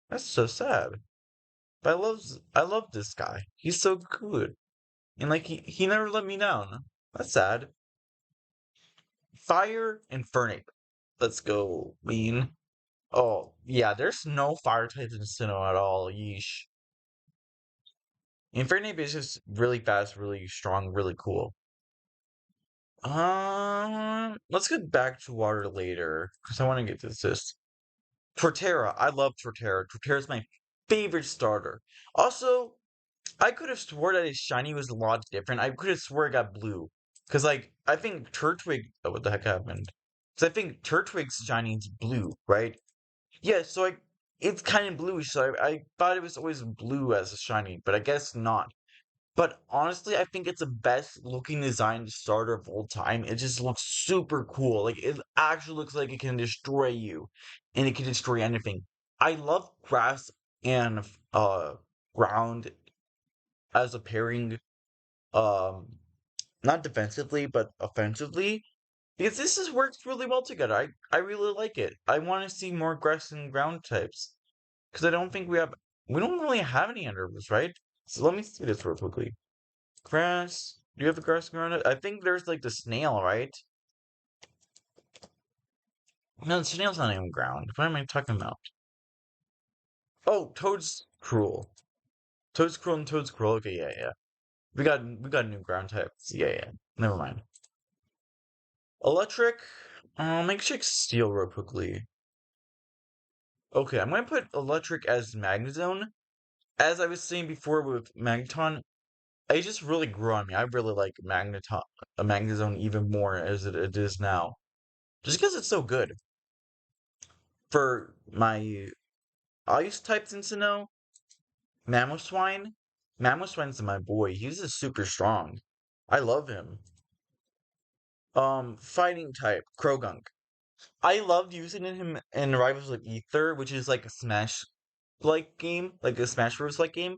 That's so sad. But I love this guy. He's so good. And like he never let me down. That's sad. Fire and Infernape. Let's go, Lean. Oh, yeah, there's no fire types in Sinnoh at all. Yeesh. Infernape is just really fast, really strong, really cool. Let's get back to water later, because I want to get to this. Torterra. I love Torterra. Torterra's my favorite starter. Also, I could have swore that his shiny was a lot different. I could have swore it got blue. Because, like, I think Turtwig. Oh, what the heck happened? Because I think Turtwig's shiny is blue, right? Yeah, so it's kind of bluish, so I thought it was always blue as a shiny, but I guess not. But honestly, I think it's the best looking designed starter of all time. It just looks super cool. Like it actually looks like it can destroy you, and it can destroy anything. I love grass and ground as a pairing, um, not defensively but offensively, because this just works really well together. I really like it. I want to see more grass and ground types because I don't think we don't really have any unders, right? So let me see this real quickly. Grass. Do you have the grass around it? I think there's like the snail, right? No, the snail's not even ground. What am I talking about? Oh, Toad's cruel. Toad's cruel and Toad's cruel. Okay, yeah, yeah. We got new ground types. Yeah, yeah. Never mind. Electric. Make check steel real quickly. Okay, I'm gonna put electric as Magnezone. As I was saying before with Magneton, it just really grew on me. I really like Magnezone even more as it is now. Just because it's so good. For my ice types in Sinnoh, Mamoswine. Mamoswine's my boy. He's just super strong. I love him. Fighting type, Krogunk. I loved using him in Rivals of Ether, which is like a Smash like game, like a Smash Bros. Like game.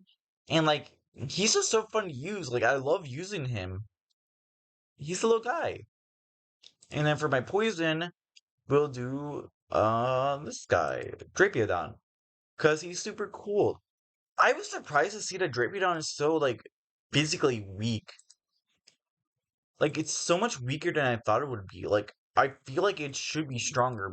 And like he's just so fun to use. Like I love using him. He's a little guy. And then for my poison, we'll do this guy, Drapiodon. Cause he's super cool. I was surprised to see that Drapiodon is so like physically weak. Like it's so much weaker than I thought it would be. Like I feel like it should be stronger.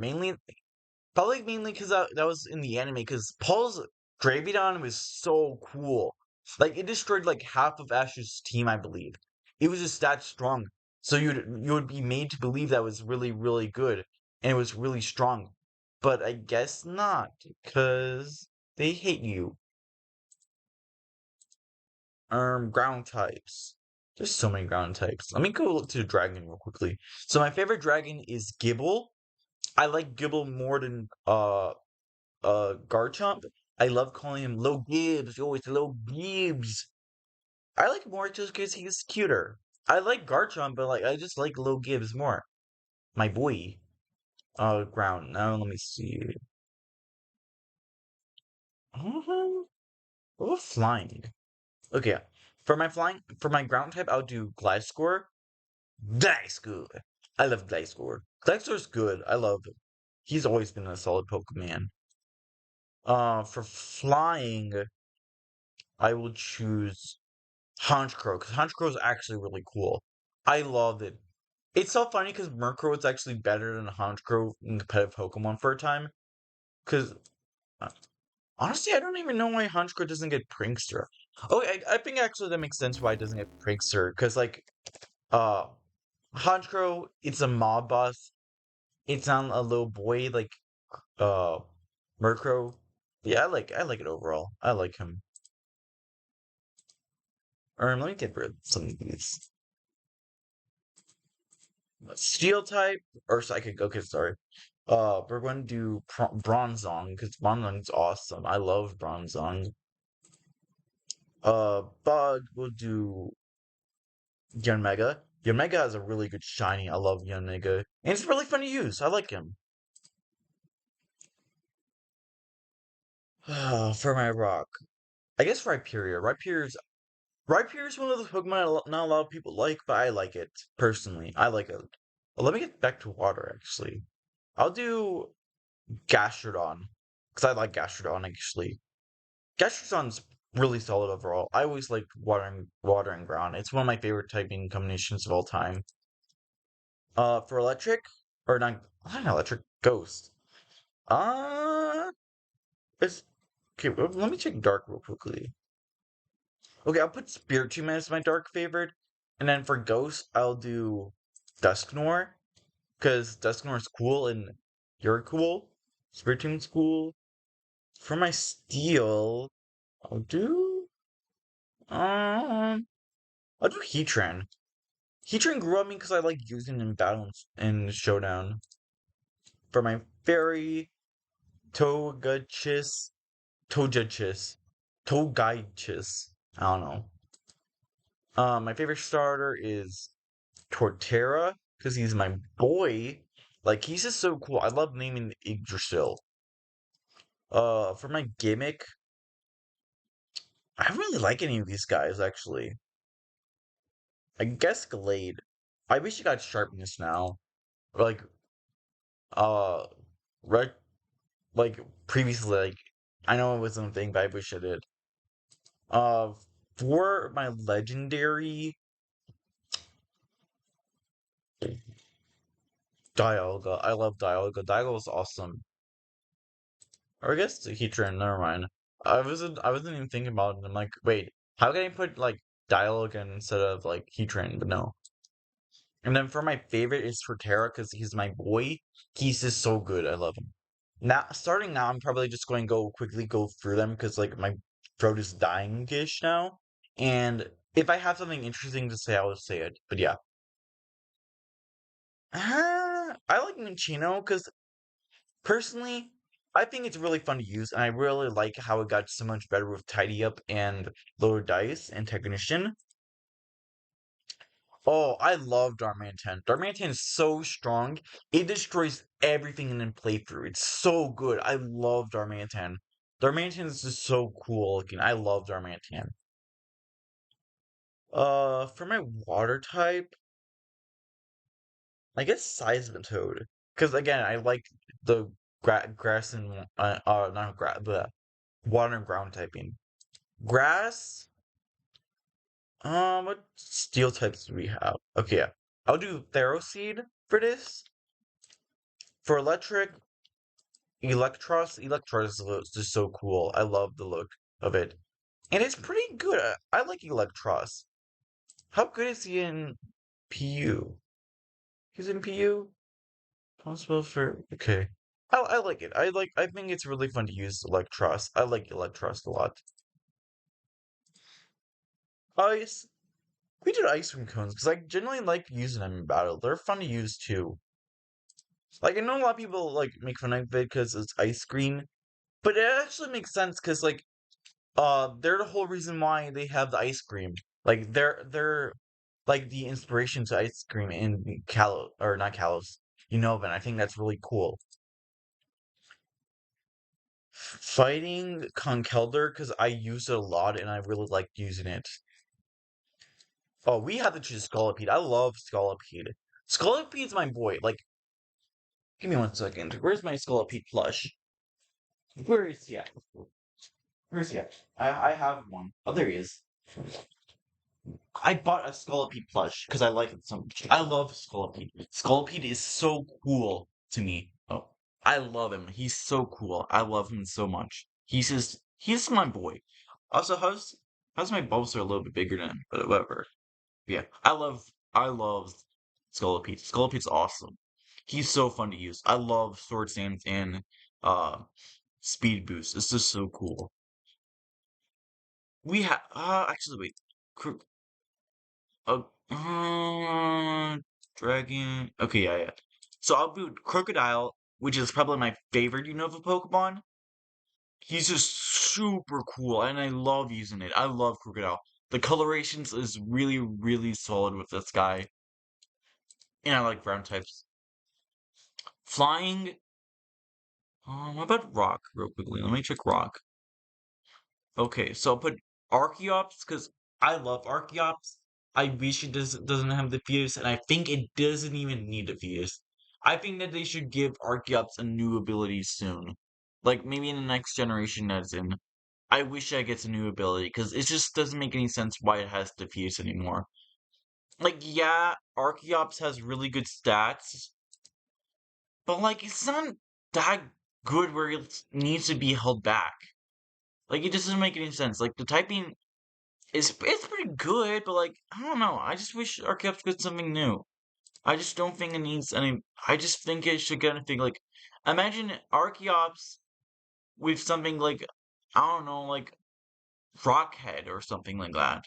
Probably mainly because that was in the anime. Because Paul's Drapiodon was so cool. Like it destroyed like half of Ash's team, I believe. It was just that strong. So you would be made to believe that was really really good and it was really strong. But I guess not, because they hate you. Ground types. There's so many ground types. Let me go look to the dragon real quickly. So my favorite dragon is Gibble. I like Gibble more than Garchomp. I love calling him Low Gibbs. Yo, it's Low Gibbs. I like more just because he's cuter. I like Garchomp, but like I just like Low Gibbs more. My boy. Ground. Now let me see. Oh, flying. Okay, yeah. For my ground type, I'll do Gliscor. Gliscor. I love Gliscor. Gliscor's good. I love him. He's always been a solid Pokemon. For flying, I will choose Honchkrow, because Honchkrow is actually really cool. I love it. It's so funny because Murkrow is actually better than Honchkrow in competitive Pokemon for a time. Because honestly, I don't even know why Honchkrow doesn't get Prankster. Oh, I think actually that makes sense why it doesn't get Prankster. Because like, uh, Honchkrow, it's a mob boss. It's not a little boy like uh Murkrow. Yeah, I like it overall. I like him. Let me get rid of some of these. Steel type or psychic. Okay, sorry. We're going to do Bronzong because Bronzong's awesome. I love Bronzong. Bug. We'll do Yanmega. Yanmega has a really good shiny. I love Yanmega, and it's really fun to use. I like him. For my rock, I guess Rhyperior. Rhyperior is one of the Pokemon not a lot of people like, but I like it personally. I like it. Well, let me get back to water actually. I'll do Gastrodon. Because I like Gastrodon, actually. Gastrodon's really solid overall. I always liked water and ground. It's one of my favorite typing combinations of all time. For electric, or not electric, ghost. Uh, it's, okay, let me check dark real quickly. Okay, I'll put Spiritomb as my dark favorite. And then for ghost, I'll do Dusknoir. Because Dusknoir's cool and you're cool. Spiritomb's cool. For my steel, I'll do, um, I'll do Heatran. Heatran grew on me because I like using in battles in Showdown. For my fairy, Togekiss, Togekiss, Togekiss. I don't know. My favorite starter is Torterra because he's my boy. Like he's just so cool. I love naming Yggdrasil. For my gimmick, I don't really like any of these guys actually. I guess Glade. I wish he got sharpness now. Or like uh right like previously like I know it wasn't a thing, but I wish I did. Uh for my legendary Dialga. I love Dialga. Dialga is awesome. Or I guess Heatran, never mind. I wasn't even thinking about it. I'm like, wait, how can I put like Dialga instead of like Heatran? But no. And then for my favorite is for Terra because he's my boy. He's just so good. I love him. Now, starting now, I'm probably just going to quickly go through them because like my throat is dying-ish now. And if I have something interesting to say, I will say it. But yeah, I like Minccino because personally, I think it's really fun to use, and I really like how it got so much better with Tidy Up and Lower Dice and Technician. Oh, I love Darmanitan. Darmanitan is so strong. It destroys everything in a playthrough. It's so good. I love Darmanitan. Darmanitan is just so cool looking. I love Darmanitan. For my water type, I guess Seismitoad. Because again, I like the grass and not the water and ground typing. Grass. What steel types do we have? Okay, yeah. I'll do Theroseed for this. For electric, Electros. Electros is just so cool. I love the look of it. And it's pretty good. I like Electros. How good is he in PU? He's in PU? Possible for okay. I like it. I think it's really fun to use Electros. I like Electros a lot. Ice. We did ice cream cones because I generally like using them in battle. They're fun to use too. Like I know a lot of people like make fun of it because it's ice cream, but it actually makes sense because like they're the whole reason why they have the ice cream. Like they're like the inspiration to ice cream in Kalos or not Kalos, Unova, and I think that's really cool. Fighting Conkeldurr because I use it a lot and I really like using it. Oh, we have to choose Scolipede. I love Scolipede. Scolipede's my boy. Like, give me 1 second. Where's my Scolipede plush? Where is he at? Where is he at? I have one. Oh, there he is. I bought a Scolipede plush because I like it so much. I love Scolipede. Scolipede is so cool to me. Oh, I love him. He's so cool. I love him so much. He's my boy. Also, how's my Bulbasaur a little bit bigger than him? But whatever. Yeah, I love Scolipede. Scolipede's awesome. He's so fun to use. I love Sword Stance and uh Speed Boost. It's just so cool. We have actually wait. Uh, uh, Dragon. Okay, yeah, yeah. So I'll boot Crocodile, which is probably my favorite Unova Pokemon. He's just super cool, and I love using it. I love Crocodile. The colorations is really, really solid with this guy, and I like ground types. Flying. What about Rock, real quickly? Let me check Rock. Okay, so I'll put Archeops because I love Archeops. I wish it doesn't have the fetus, and I think it doesn't even need a fetus. I think that they should give Archeops a new ability soon. Like, maybe in the next generation that's in. I wish it gets a new ability, because it just doesn't make any sense why it has Diffuse anymore. Like, yeah, Archeops has really good stats, but, like, it's not that good where it needs to be held back. Like, it just doesn't make any sense. Like, the typing it's pretty good, but, like, I don't know. I just wish Archeops got something new. I just don't think it needs any. I just think it should get anything like. Imagine Archeops with something like, I don't know, like Rockhead or something like that.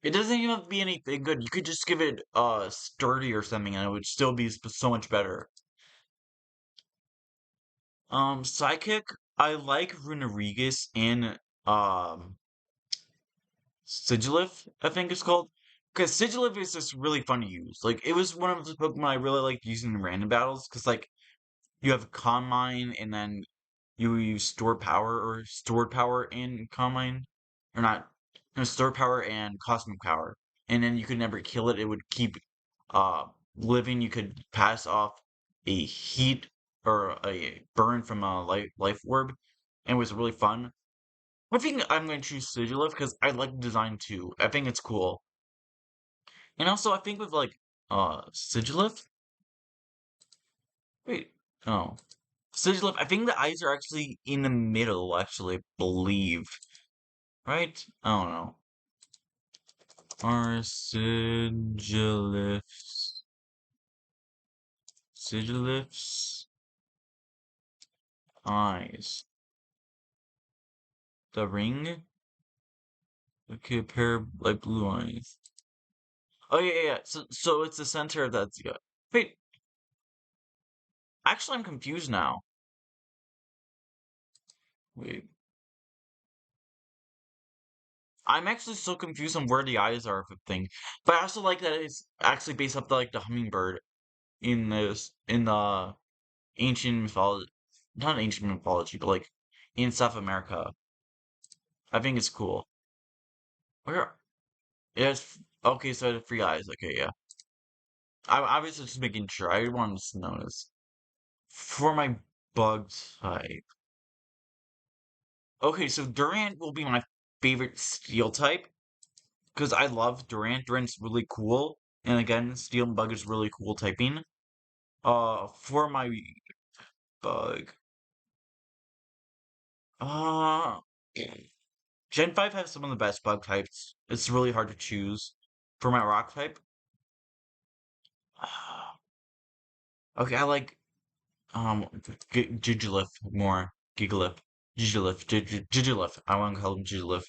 It doesn't even have to be anything good. You could just give it sturdy or something, and it would still be so much better. Psychic. I like Runerigus and um Sigilif, I think it's called. Because Sigilif is just really fun to use. Like, it was one of the Pokemon I really liked using in random battles, because, like, you have Calm Mind, and then you use stored power in Calm Mind. Or not, no, stored power and Cosmic Power. And then you could never kill it. It would keep uh, living. You could pass off a heat or a burn from a life orb. And it was really fun. I think I'm going to choose Sigilif because I like the design too. I think it's cool. And also, I think with like Sigilif. Wait, oh, Sigilif. I think the eyes are actually in the middle. Actually, I believe, right? I don't know. Are Sigilif's eyes the ring? Okay, a pair of like blue eyes. Oh yeah. So it's the center of that. Yeah. Wait, actually, I'm confused now. Wait. I'm actually so confused on where the eyes are of the thing. But I also like that it's actually based off the like the hummingbird in the ancient mythology, not ancient mythology, but like in South America. I think it's cool. Where yes, okay, so the three eyes. Okay, yeah. I was just making sure. I wanted to notice. For my bug type. Okay, so Durant will be my favorite steel type because I love Durant. Durant's really cool, and again, Steel and Bug is really cool typing. For my bug, uh, Gen 5 has some of the best bug types. It's really hard to choose. For my rock type, okay, I like Gigalith more. Gigalith. I want to call him Gigalith.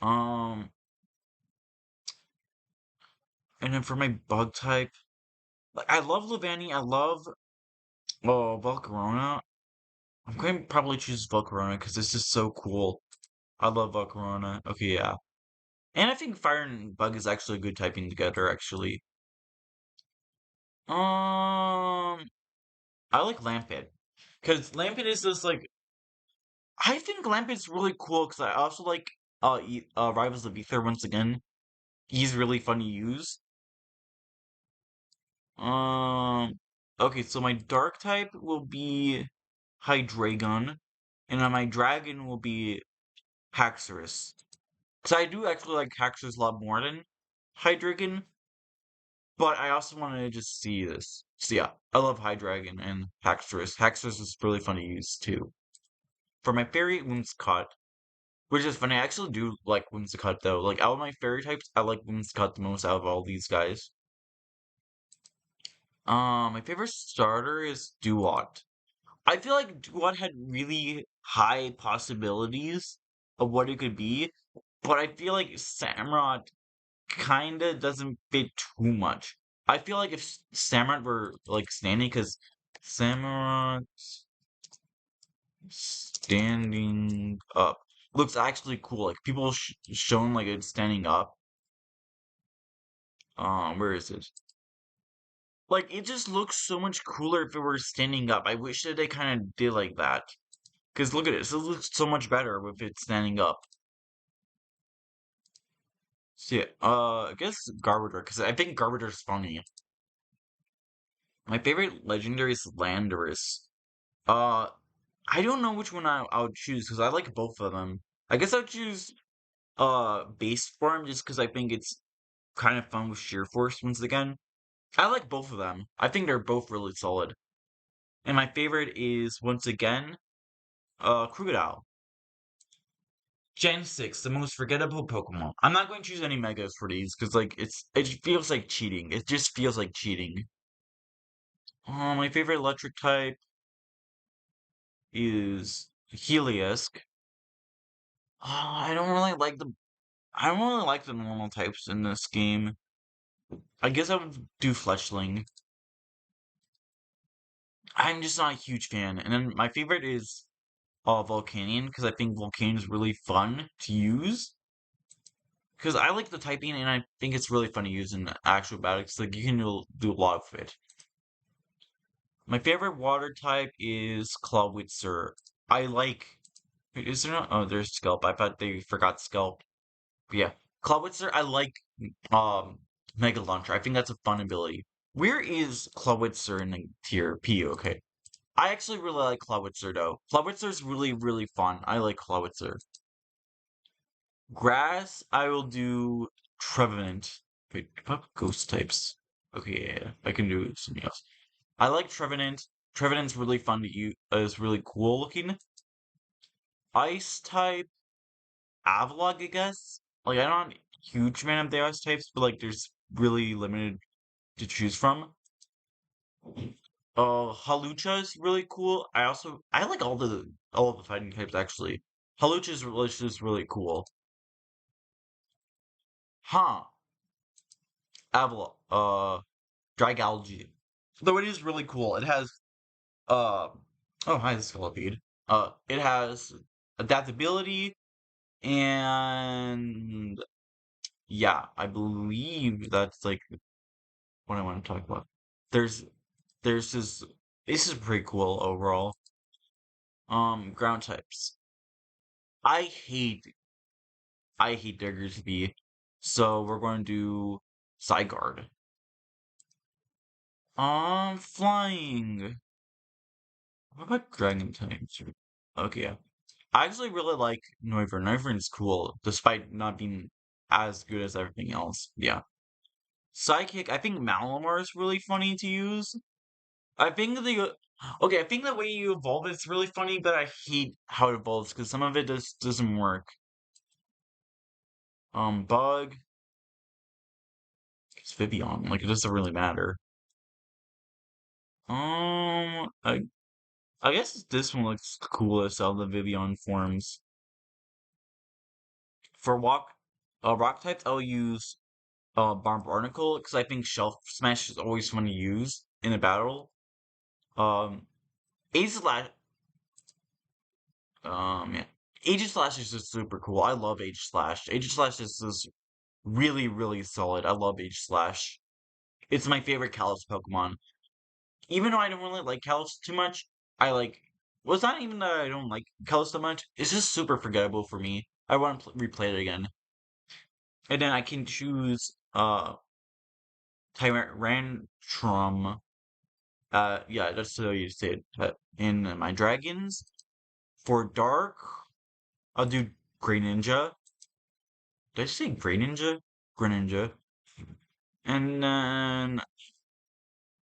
Um, and then for my bug type, like I love Levani. I love Volcarona. I'm going to probably choose Volcarona because this is so cool. I love Volcarona. Okay, yeah. And I think Fire and Bug is actually a good typing together, actually. I like Lampent. Because Lampent is just like, I think Lampent's really cool because I also like Rivals of Ether once again. He's really fun to use. Um, okay, so my Dark type will be Hydreigon, and then my Dragon will be Haxorus. Because I do actually like Haxorus a lot more than Hydreigon, but I also want to just see this. So yeah, I love Hydreigon and Haxorus. Haxorus is really fun to use too. For my fairy, Whimsicott, which is funny. I actually do like Whimsicott though. Like out of my fairy types, I like Whimsicott the most out of all these guys. My favorite starter is Duat. I feel like Duat had really high possibilities of what it could be, but I feel like Samurott kinda doesn't fit too much. I feel like if Samurott were like standing, because Samurott standing up looks actually cool. Like people shown like it's standing up. Where is it? Like it just looks so much cooler if it were standing up. I wish that they kind of did like that. Cause look at it, it looks so much better with it standing up. So yeah, I guess Garbodor, because I think Garbodor's funny. My favorite legendary is Landorus. Uh, I don't know which one I would choose because I like both of them. I guess I would choose base form just because I think it's kind of fun with sheer force once again. I like both of them. I think they're both really solid. And my favorite is once again Krookodile. Gen 6, the most forgettable Pokemon. I'm not going to choose any Megas for these because like it feels like cheating. It just feels like cheating. My favorite electric type is Heliolisk. I don't really like the normal types in this game. I guess I would do Fletchling. I'm just not a huge fan. And then my favorite is Volcanion because I think Volcanion is really fun to use. Because I like the typing and I think it's really fun to use in actual battles. Like you can do a lot of it. My favorite water type is Clawitzer. I like. Wait, is there not? Oh, there's Skelp. I thought they forgot Skelp. But yeah, Clawitzer. I like Mega Launcher. I think that's a fun ability. Where is Clawitzer in the tier P? Okay. I actually really like Clawitzer though. Clawitzer's really fun. I like Clawitzer. Grass, I will do Trevenant. Wait, what ghost types? Okay, yeah, I can do something else. I like Trevenant. Trevenant's really fun to use. Is really cool looking. Ice type, Avalok, I guess. Like I'm not a huge fan of the ice types, but like there's really limited to choose from. Hawlucha is really cool. I like all of the fighting types actually. Hawlucha is just really cool. Huh. Avalok. Drygalgy. Though it is really cool. It has uh oh hi Scolipede. It has adaptability and yeah, I believe that's like what I want to talk about. There's there's this is pretty cool overall. Ground types. I hate I hate Diggersby. So we're going to do Zygarde. Flying. What about Dragon types? Okay, yeah. I actually really like Noivern. Noivern's cool, despite not being as good as everything else. Yeah. Psychic, I think Malamar is really funny to use. I think I think the way you evolve is really funny, but I hate how it evolves because some of it just doesn't work. Bug, it's Vivian. Like it doesn't really matter. Um, I I guess this one looks coolest out of the Vivian forms. For rock types, I'll use Barnacle because I think Shelf Smash is always fun to use in a battle. Um, Aegislash, yeah, Aegislash is just super cool. I love Aegislash. Aegislash is just really solid. I love Aegislash. It's my favorite Kalos Pokemon. Even though I don't really like Kalos too much, I like. Well, it's not even that I don't like Kalos so much. It's just super forgettable for me. I want to replay it again, and then I can choose Tyrantrum. Yeah, that's how you say it. In my dragons, for dark, I'll do Greninja. Did I say Greninja? Greninja. And then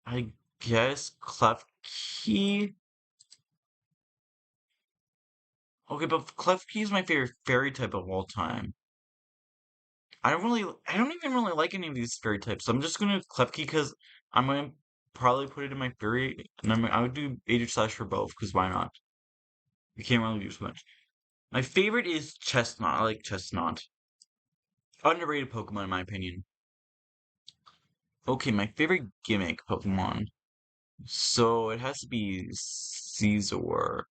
I guess Klefki. Okay, but Klefki is my favorite fairy type of all time. I don't even really like any of these fairy types. So I'm just gonna Klefki because I'm gonna probably put it in my fairy, and I would do Aegislash for both because why not? You can't really do so much. My favorite is Chestnut. I like Chestnut. Underrated Pokemon, in my opinion. Okay, my favorite gimmick Pokemon. So it has to be Caesar.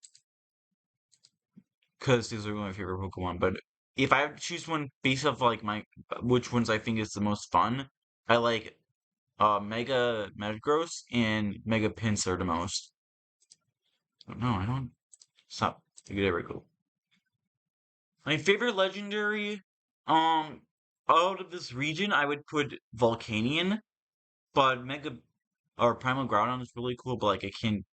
Because Caesar is my favorite Pokemon. But if I have to choose one based off like my which ones I think is the most fun, I like Mega Metagross and Mega Pinsir the most. Oh, no, I don't stop. Okay, there we go. My favorite legendary, out of this region, I would put Volcanion, but Or Primal Groudon is really cool, but like I can't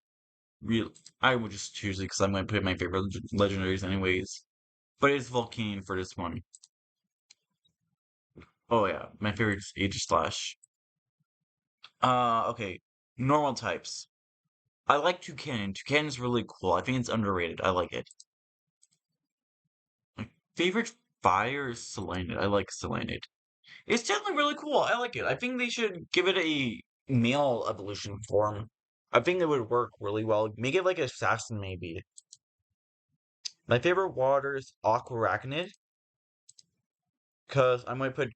real. I would just choose it because I'm going to put my favorite legendaries anyways. But it's Volcanion for this one. Oh yeah, my favorite is Aegislash. Okay. Normal types. I like Toucannon. Toucannon is really cool. I think it's underrated. I like it. My favorite fire is Salandit. I like Salandit. It's definitely really cool. I like it. I think they should give it a male evolution form. I think it would work really well. Make it like assassin maybe. My favorite water is Aquarachnid because I'm going to put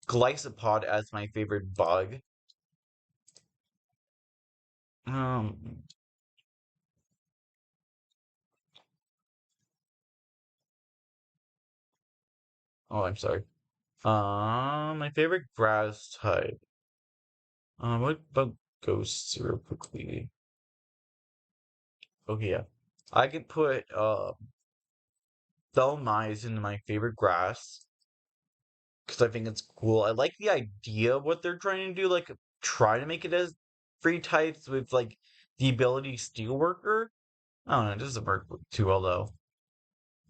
Glycopod as my favorite bug. Um, oh, I'm sorry. My favorite grass type. What about ghosts real quickly? Okay, yeah. I could put Thelmize into my favorite grass because I think it's cool. I like the idea of what they're trying to do, like try to make it as free types with like the ability Steelworker. I don't know, it doesn't work too well though.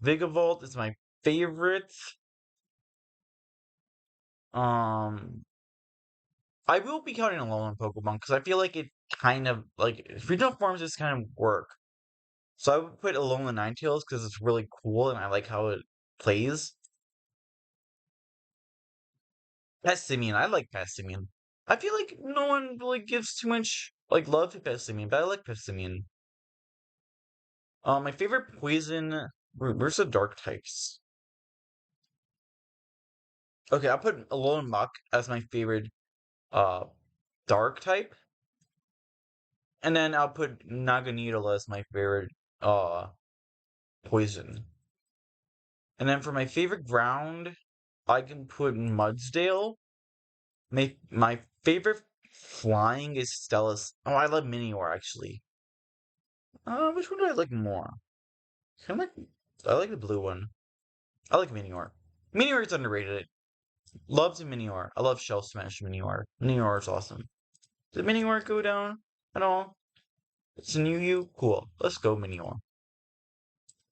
Vigavolt is my favorite. Um, I will be counting Alolan Pokemon because I feel like it kind of like regional forms just kind of work. So I would put Alolan Ninetales because it's really cool and I like how it plays. Passimian, I like Passimian. I feel like no one really gives too much like love to Passimian, but I like Passimian. My favorite poison. Where's the dark types? Okay, I'll put Alolan Muck as my favorite uh dark type, and then I'll put Naganadel as my favorite uh poison. And then for my favorite ground, I can put Mudsdale. My favorite flying is Stelis. Oh, I love Minior actually. Which one do I like more? Kind of like I like the blue one. I like Minior. Minior is underrated. Loves Minior. I love Shell Smash Minior. Minior is awesome. Did Minior go down at all? It's a new you? Cool. Let's go, Minior.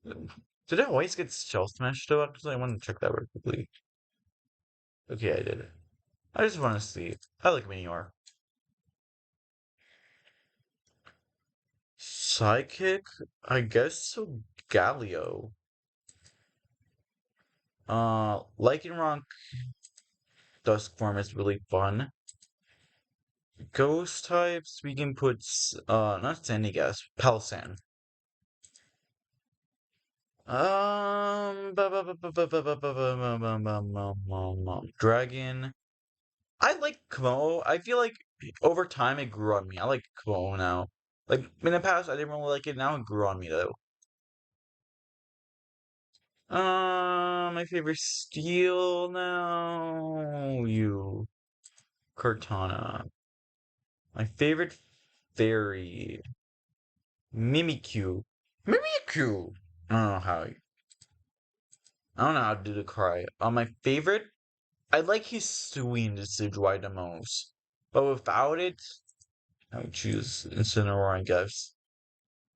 Did it always get Shell Smash though? Actually, I want to check that real quickly. Okay, I did. I just want to see. I like Minior. Psychic? I guess so. Galio. Lycanroc Dusk form is really fun. Ghost types, we can put, not Sandygast, Palossand. Dragon. I like Kumo. I feel like over time it grew on me. I like Kumo now. Like in the past, I didn't really like it. Now it grew on me though. My favorite steel now. You, Cortana. My favorite fairy. Mimikyu. Mimikyu! I don't know how. I don't know how to do the cry. My favorite. I like his Hisui Decidueye the most. But without it, I would choose Incineroar, I guess.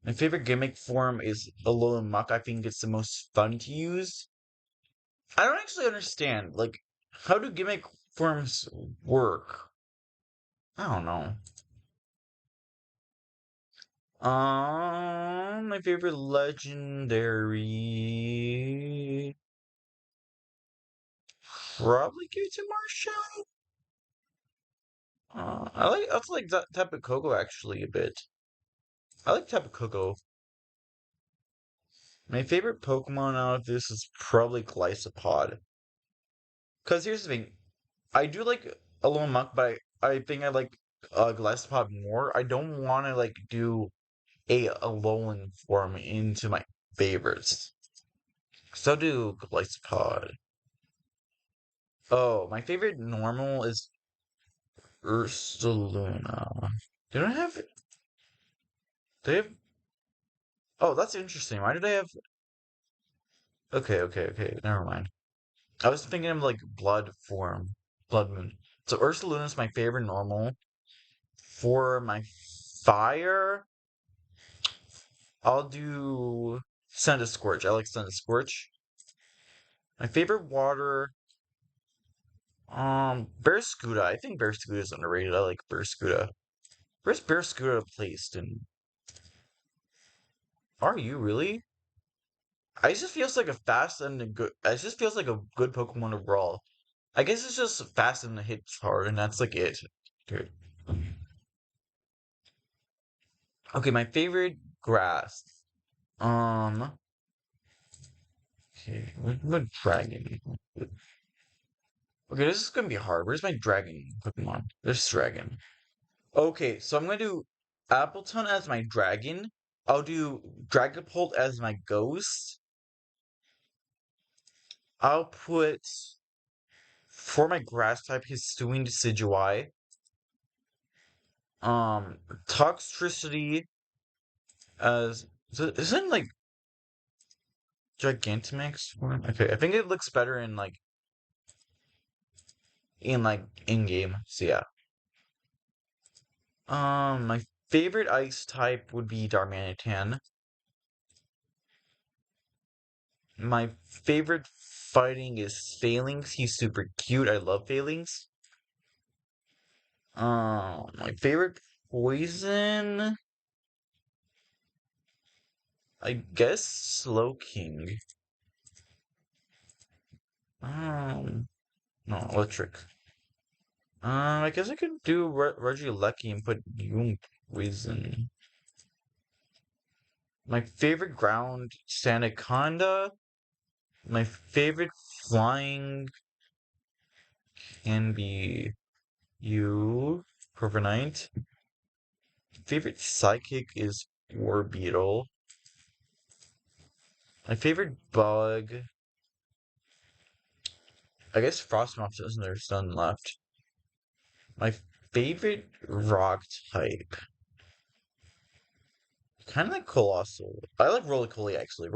My favorite gimmick form is Alolan Muck. I think it's the most fun to use. I don't actually understand. Like, how do gimmick forms work? I don't know. My favorite legendary. Probably give it to Marshall. I also like that Tapu Koko actually a bit. I like Tapu Koko. My favorite Pokemon out of this is probably Glycopod. Cause here's the thing, I do like Alolan Muck, but I think I like Glycopod more. I don't want to like do a Alolan form into my favorites. So I'll do Glycopod. Oh, my favorite normal is Ursaluna. They don't have. They have. Oh, that's interesting. Why do they have? Okay. Never mind. I was thinking of like blood form, blood moon. So Ursaluna's my favorite normal. For my fire, I'll do Scorch. I like Scorch. My favorite water, Barraskewda. I think Barraskewda is underrated. I like Barraskewda. Where's Barraskewda placed in? Are you really? I just feels like a fast and a good. It just feels like a good Pokemon overall. I guess it's just fast and it hits hard, and that's like it. Dude. Okay, my favorite grass. Um. Okay, what dragon? Okay, this is gonna be hard. Where's my dragon Pokemon? There's dragon. Okay, so I'm gonna do Appleton as my dragon. I'll do Dragapult as my ghost. I'll put for my grass type Hisuian Decidueye. Um, Toxtricity as isn't like Gigantamax form? Okay, I think it looks better in like in game. So yeah. My favorite ice type would be Darmanitan. My favorite fighting is Phalanx. He's super cute. I love Phalanx. My favorite poison, I guess Slowking. No, electric. I guess I could do Regieleki and put Yoon poison. My favorite ground, Sandaconda. My favorite flying can be you, Corviknight. Favorite psychic is Orbeetle. My favorite bug, I guess Frostmoth doesn't there's none left. My favorite rock type, kind of like Colossal. I like Rolycoly actually.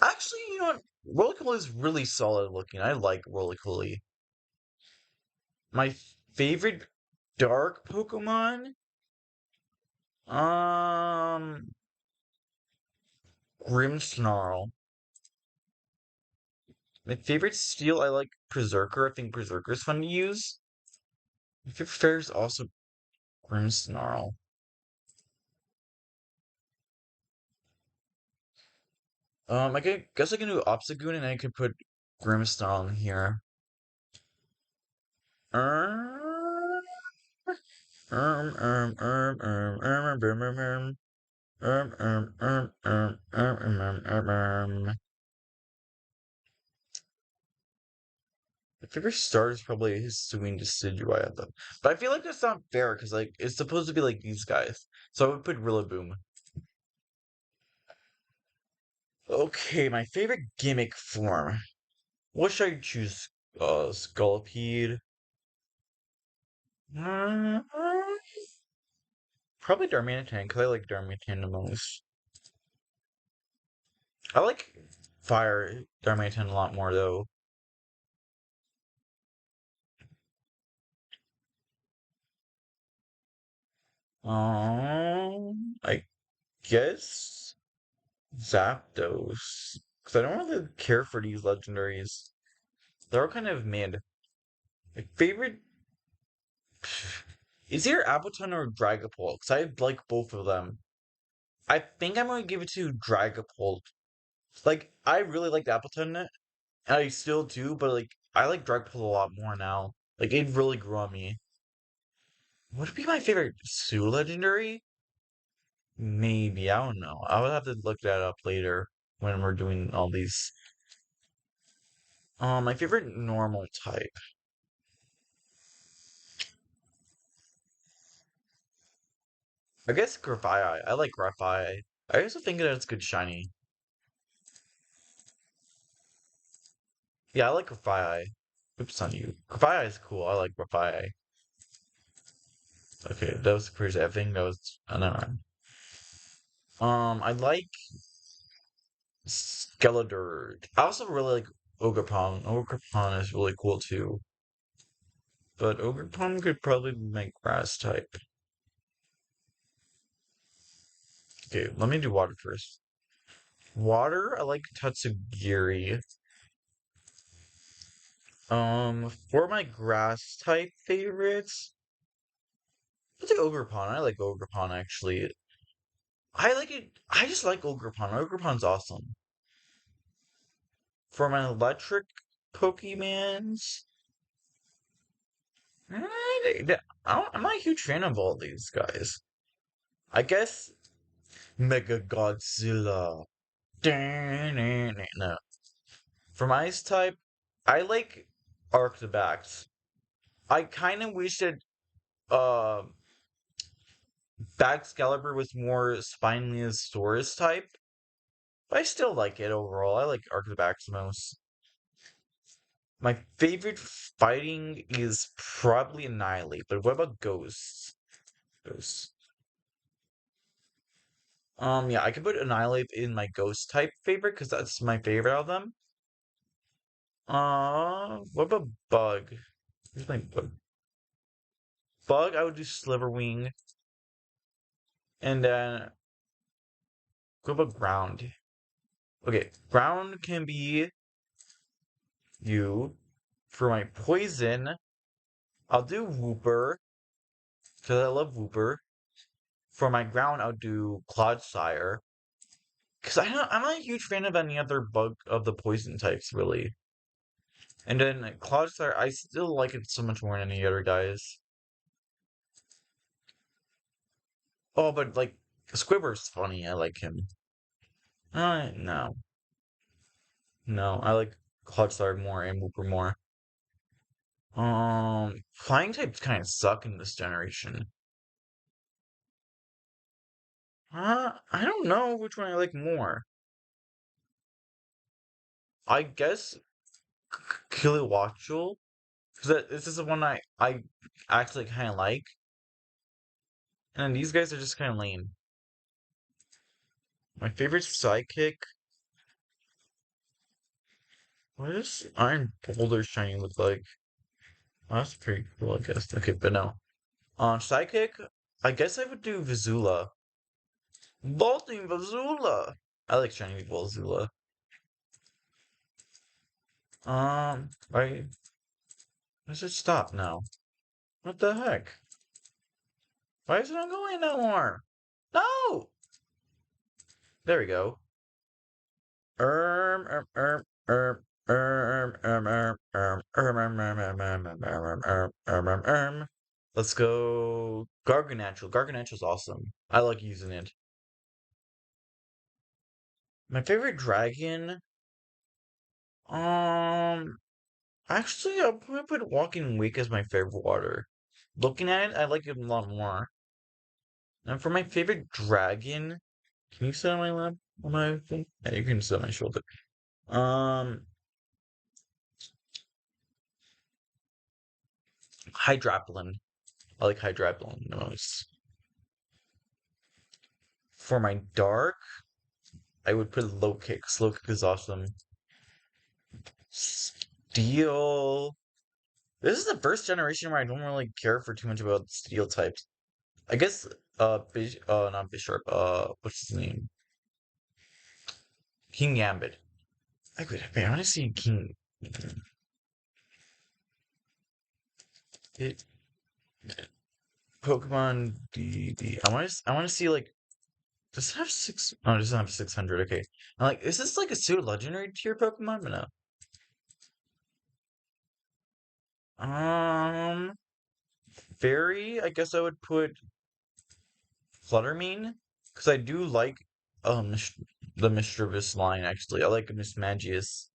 Actually, you know what? Rolycoly is really solid looking. I like Rolycoly. My favorite dark Pokemon, um, Grimmsnarl. My favorite steel, I like Berserker. I think Berserker is fun to use. My favorite fairy is also Grimmsnarl. Guess I can do Obstagoon and I could put Grimmsnarl in here. Um, um, um, um, um, um, um, um, um, um, um, um. My favorite start is probably his Hisuian Decidueye at them. But I feel like that's not fair because like it's supposed to be like these guys. So I would put Rillaboom. Okay, my favorite gimmick form. What should I choose? Scolipede. Mm, probably Darmanitan because I like Darmanitan the most. I like Fire Darmanitan a lot more though. I guess Zapdos. Because I don't really care for these legendaries. They're all kind of mid. My favorite is either Appletun or Dragapult. Because I like both of them. I think I'm gonna give it to Dragapult. Like, I really liked Appletun, and I still do, but like, I like Dragapult a lot more now. Like, it really grew on me. Would it be my favorite Sue legendary? Maybe, I don't know. I would have to look that up later when we're doing all these. My favorite normal type. I guess Grafaiai. I like Grafaiai. I also think that it's good shiny. Yeah, I like Grafaiai. Oops on you. Grafaiai is cool. I like Grafaiai. Okay, that was crazy. I think that was never mind. I like Skeledirge. I also really like Ogerpon. Ogerpon is really cool too. But Ogerpon could probably make grass type. Okay, let me do water first. Water, I like Tatsugiri. For my grass type favorites, I'll do Ogerpon. I like Ogerpon actually. I like it. I just like Ogerpon. Ogerpon's awesome. For my electric Pokemons, I'm not a huge fan of all these guys. I guess Mega Godzilla. No. For my ice type, I like Arctobax. I kind of wish that uh Baxcalibur was more Spinosaurus type, but I still like it overall. I like Arctobax most. My favorite fighting is probably Annihilate, but what about Ghosts? Ghosts. Yeah, I could put Annihilate in my Ghost type favorite because that's my favorite of them. What about Bug? Where's my Bug? Bug, I would do Sliverwing, and then what about Ground? Okay, Ground can be you. For my Poison, I'll do Wooper because I love Wooper. For my Ground, I'll do Clodsire. Because I'm not a huge fan of any other bug of the poison types, really. And then Clodsire, I still like it so much more than any other guys. Oh, but like, Squibber's funny. I like him. No. No, I like Clodsire more and Wooper more. Flying types kind of suck in this generation. I don't know which one I like more. I guess Kilowattrel, because this is the one I actually kind of like. And these guys are just kind of lame. My favorite sidekick. What does Iron Boulder Shiny look like? Oh, that's pretty cool, I guess. Okay, but no. Sidekick, I guess I would do Vizula. Vaulting Vizula! I like Shiny Vizula. Why does it stop now? What the heck? Why is it not going no more? No! There we go. Erm, erm, erm, erm, erm, erm, erm, erm, erm, erm, erm, erm, erm, erm, erm, erm, erm, erm, erm. Let's go Garganatual. Garganatual's awesome. I like using it. My favorite dragon, um, actually, I'll probably put Walking Wake as my favorite water. Looking at it, I like it a lot more. And for my favorite dragon, can you sit on my lap? On my thing? Yeah, you can sit on my shoulder. Um, Hydraplin. I like Hydraplin the most. For my dark, I would put Low Kick. Slow Kick is awesome. Steel. This is the first generation where I don't really care for too much about steel types. I guess not Bishop, what's his name? King Gambit. I want to see King it Pokemon DD. I want to see like does it have six? Oh, it doesn't have 600. Okay. I'm like, is this like a pseudo legendary tier Pokemon? But no. Um, Fairy, I guess I would put Fluttermane because I do like the Mischievous line actually. I like Mismagius.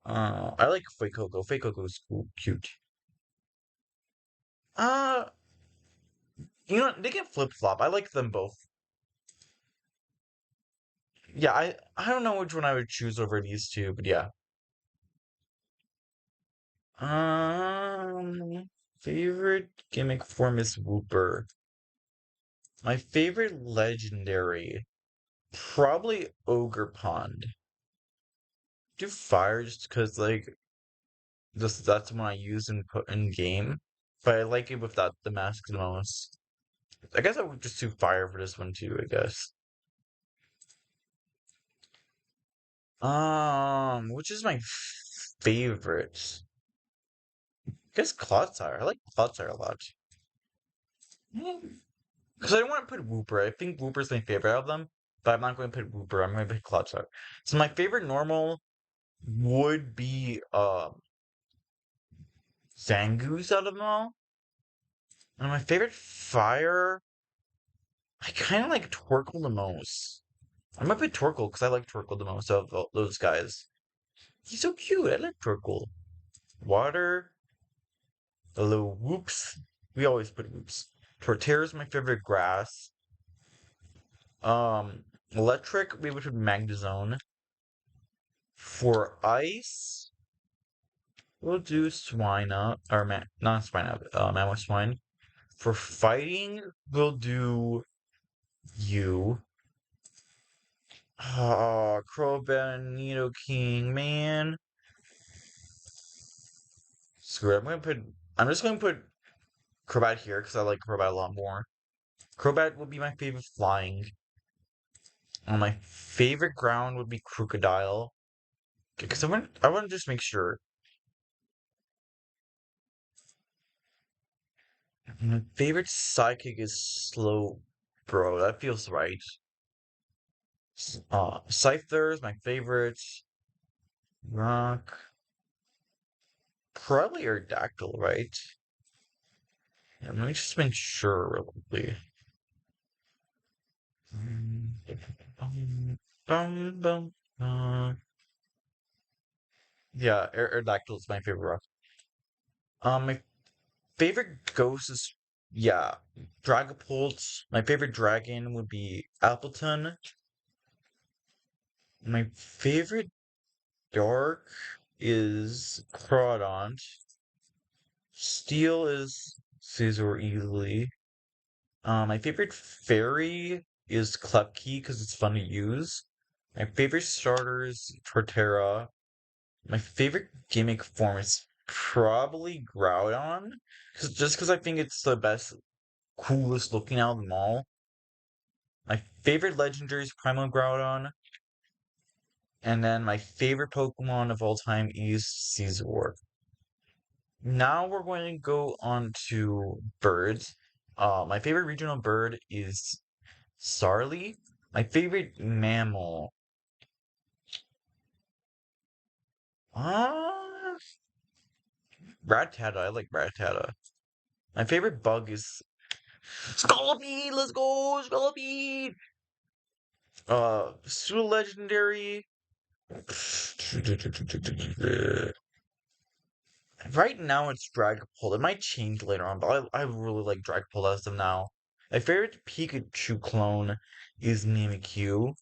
I like Fuecoco. Fuecoco is cool, cute. Uh, you know what? They can flip flop. I like them both. Yeah, I don't know which one I would choose over these two, but yeah. Favorite gimmick for Miss Wooper. My favorite legendary, probably Ogre Pond. Do fire just because like that's the one I use in game, but I like it without the mask the most. I guess I would just do fire for this one too, I guess. Which is my favorite? I guess Clodsire. I like Clodsire a lot. Because I don't want to put Wooper. I think Wooper's my favorite out of them, but I'm not going to put Wooper. I'm going to put Clodsire. So my favorite normal would be Zangoose out of them all. And my favorite fire, I kind of like Torkoal the most. I'm gonna put Torkoal because I like Torkoal the most of those guys. He's so cute. I like Torkoal. Water, a little Whoops. We always put Whoops. Torterra is my favorite grass. Electric, we would put Magnezone. For ice, we'll do Swinub, or not Swinub, Mamoswine. For fighting, we'll do you. Crobat and Nidoking, man. Screw it. I'm just gonna put Crobat here because I like Crobat a lot more. Crobat would be my favorite flying. My favorite ground would be Crocodile. Because I want to just make sure. My favorite psychic is Slow Bro. That feels right. Scyther is my favorite. Rock. Probably Aerodactyl, right? Yeah, let me just make sure real quickly. Bum, bum, yeah, Aerodactyl is my favorite rock. My favorite ghost is, yeah, Dragapult. My favorite dragon would be Appleton. My favorite dark is Crawdont. Steel is Scizor easily. My favorite fairy is Klefki because it's fun to use. My favorite starter is Torterra. My favorite gimmick form is probably Groudon, just because I think it's the best, coolest looking out of them all. My favorite legendary is Primal Groudon, and then my favorite Pokemon of all time is Scizor. Now we're going to go on to birds. My favorite regional bird is Sarly. My favorite mammal. Ah, Rattata. I like Rattata. My favorite bug is Scolipede. Let's go, Scolipede. Pseudo legendary. Right now it's Dragapult. It might change later on, but I really like Dragapult as of now. My favorite Pikachu clone is Mimikyu.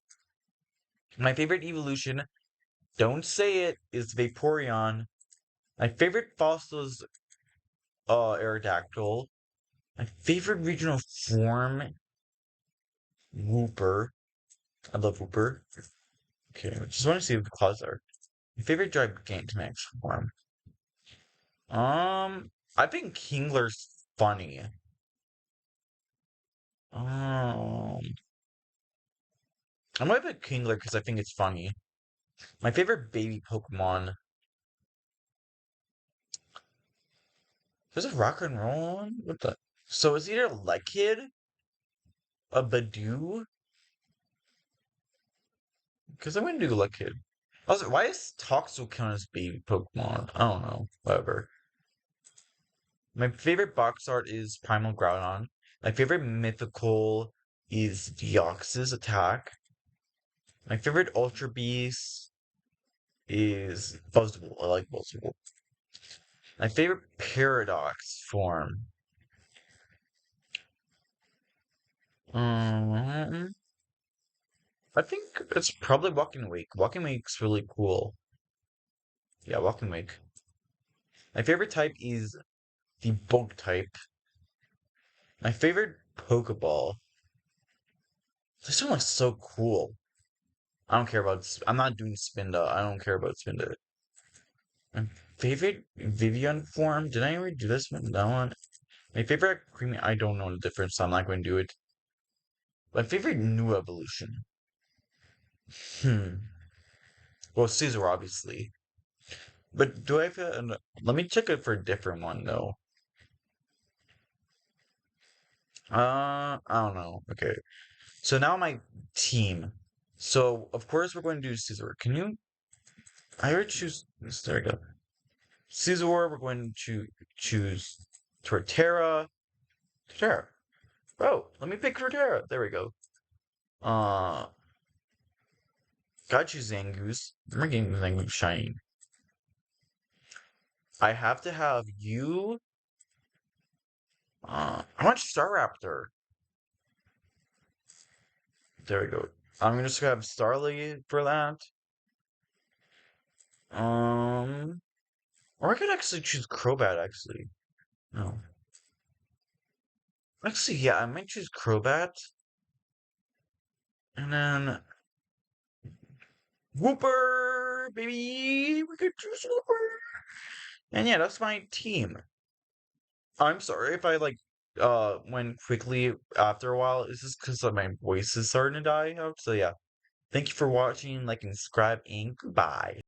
My favorite evolution, don't say it, is Vaporeon. My favorite fossil is Aerodactyl. My favorite regional form, Wooper. I love Wooper. Okay, I just want to see what the claws are. My favorite Gigantamax form. I think Kingler's funny. Um, I'm gonna pick Kingler because I think it's funny. My favorite baby Pokemon. There's a rock and roll one? What the? So it's either Lekid, a Badoo, because I'm gonna do Lekid. Also, why is Toxel count as baby Pokemon? I don't know. Whatever. My favorite box art is Primal Groudon. My favorite mythical is Deoxys Attack. My favorite Ultra Beast is Buzzwole. I like Buzzwole. My favorite Paradox form. Um, I think it's probably Walking Wake. Walking Wake's really cool. Yeah, Walking Wake. My favorite type is the Bug type. My favorite Pokeball. This one looks so cool. I don't care about. I'm not doing Spinda. I don't care about Spinda. My favorite Vivian form. Did I already do this one? That one. My favorite creamy, I don't know the difference, so I'm not going to do it. My favorite new evolution. Hmm. Well, Caesar, obviously. But do I have a, let me check it for a different one, though. I don't know. Okay. So now my team. So, of course, we're going to do Caesar. Can you? I already choose. There we go. Caesar, we're going to choose Torterra. Torterra. Oh, let me pick Torterra. There we go. Uh, got you, Zangoose. I'm getting Zangoose shiny. I have to have you. I want Staraptor. There we go. I'm just gonna have Starly for that. Or I could actually choose Crobat, actually. No. Actually, yeah, I might choose Crobat. And then Whooper, baby! We could choose Whooper! And yeah, that's my team. I'm sorry if I went quickly after a while. It's just because my voice is starting to die out. So yeah. Thank you for watching, like and subscribe, and goodbye.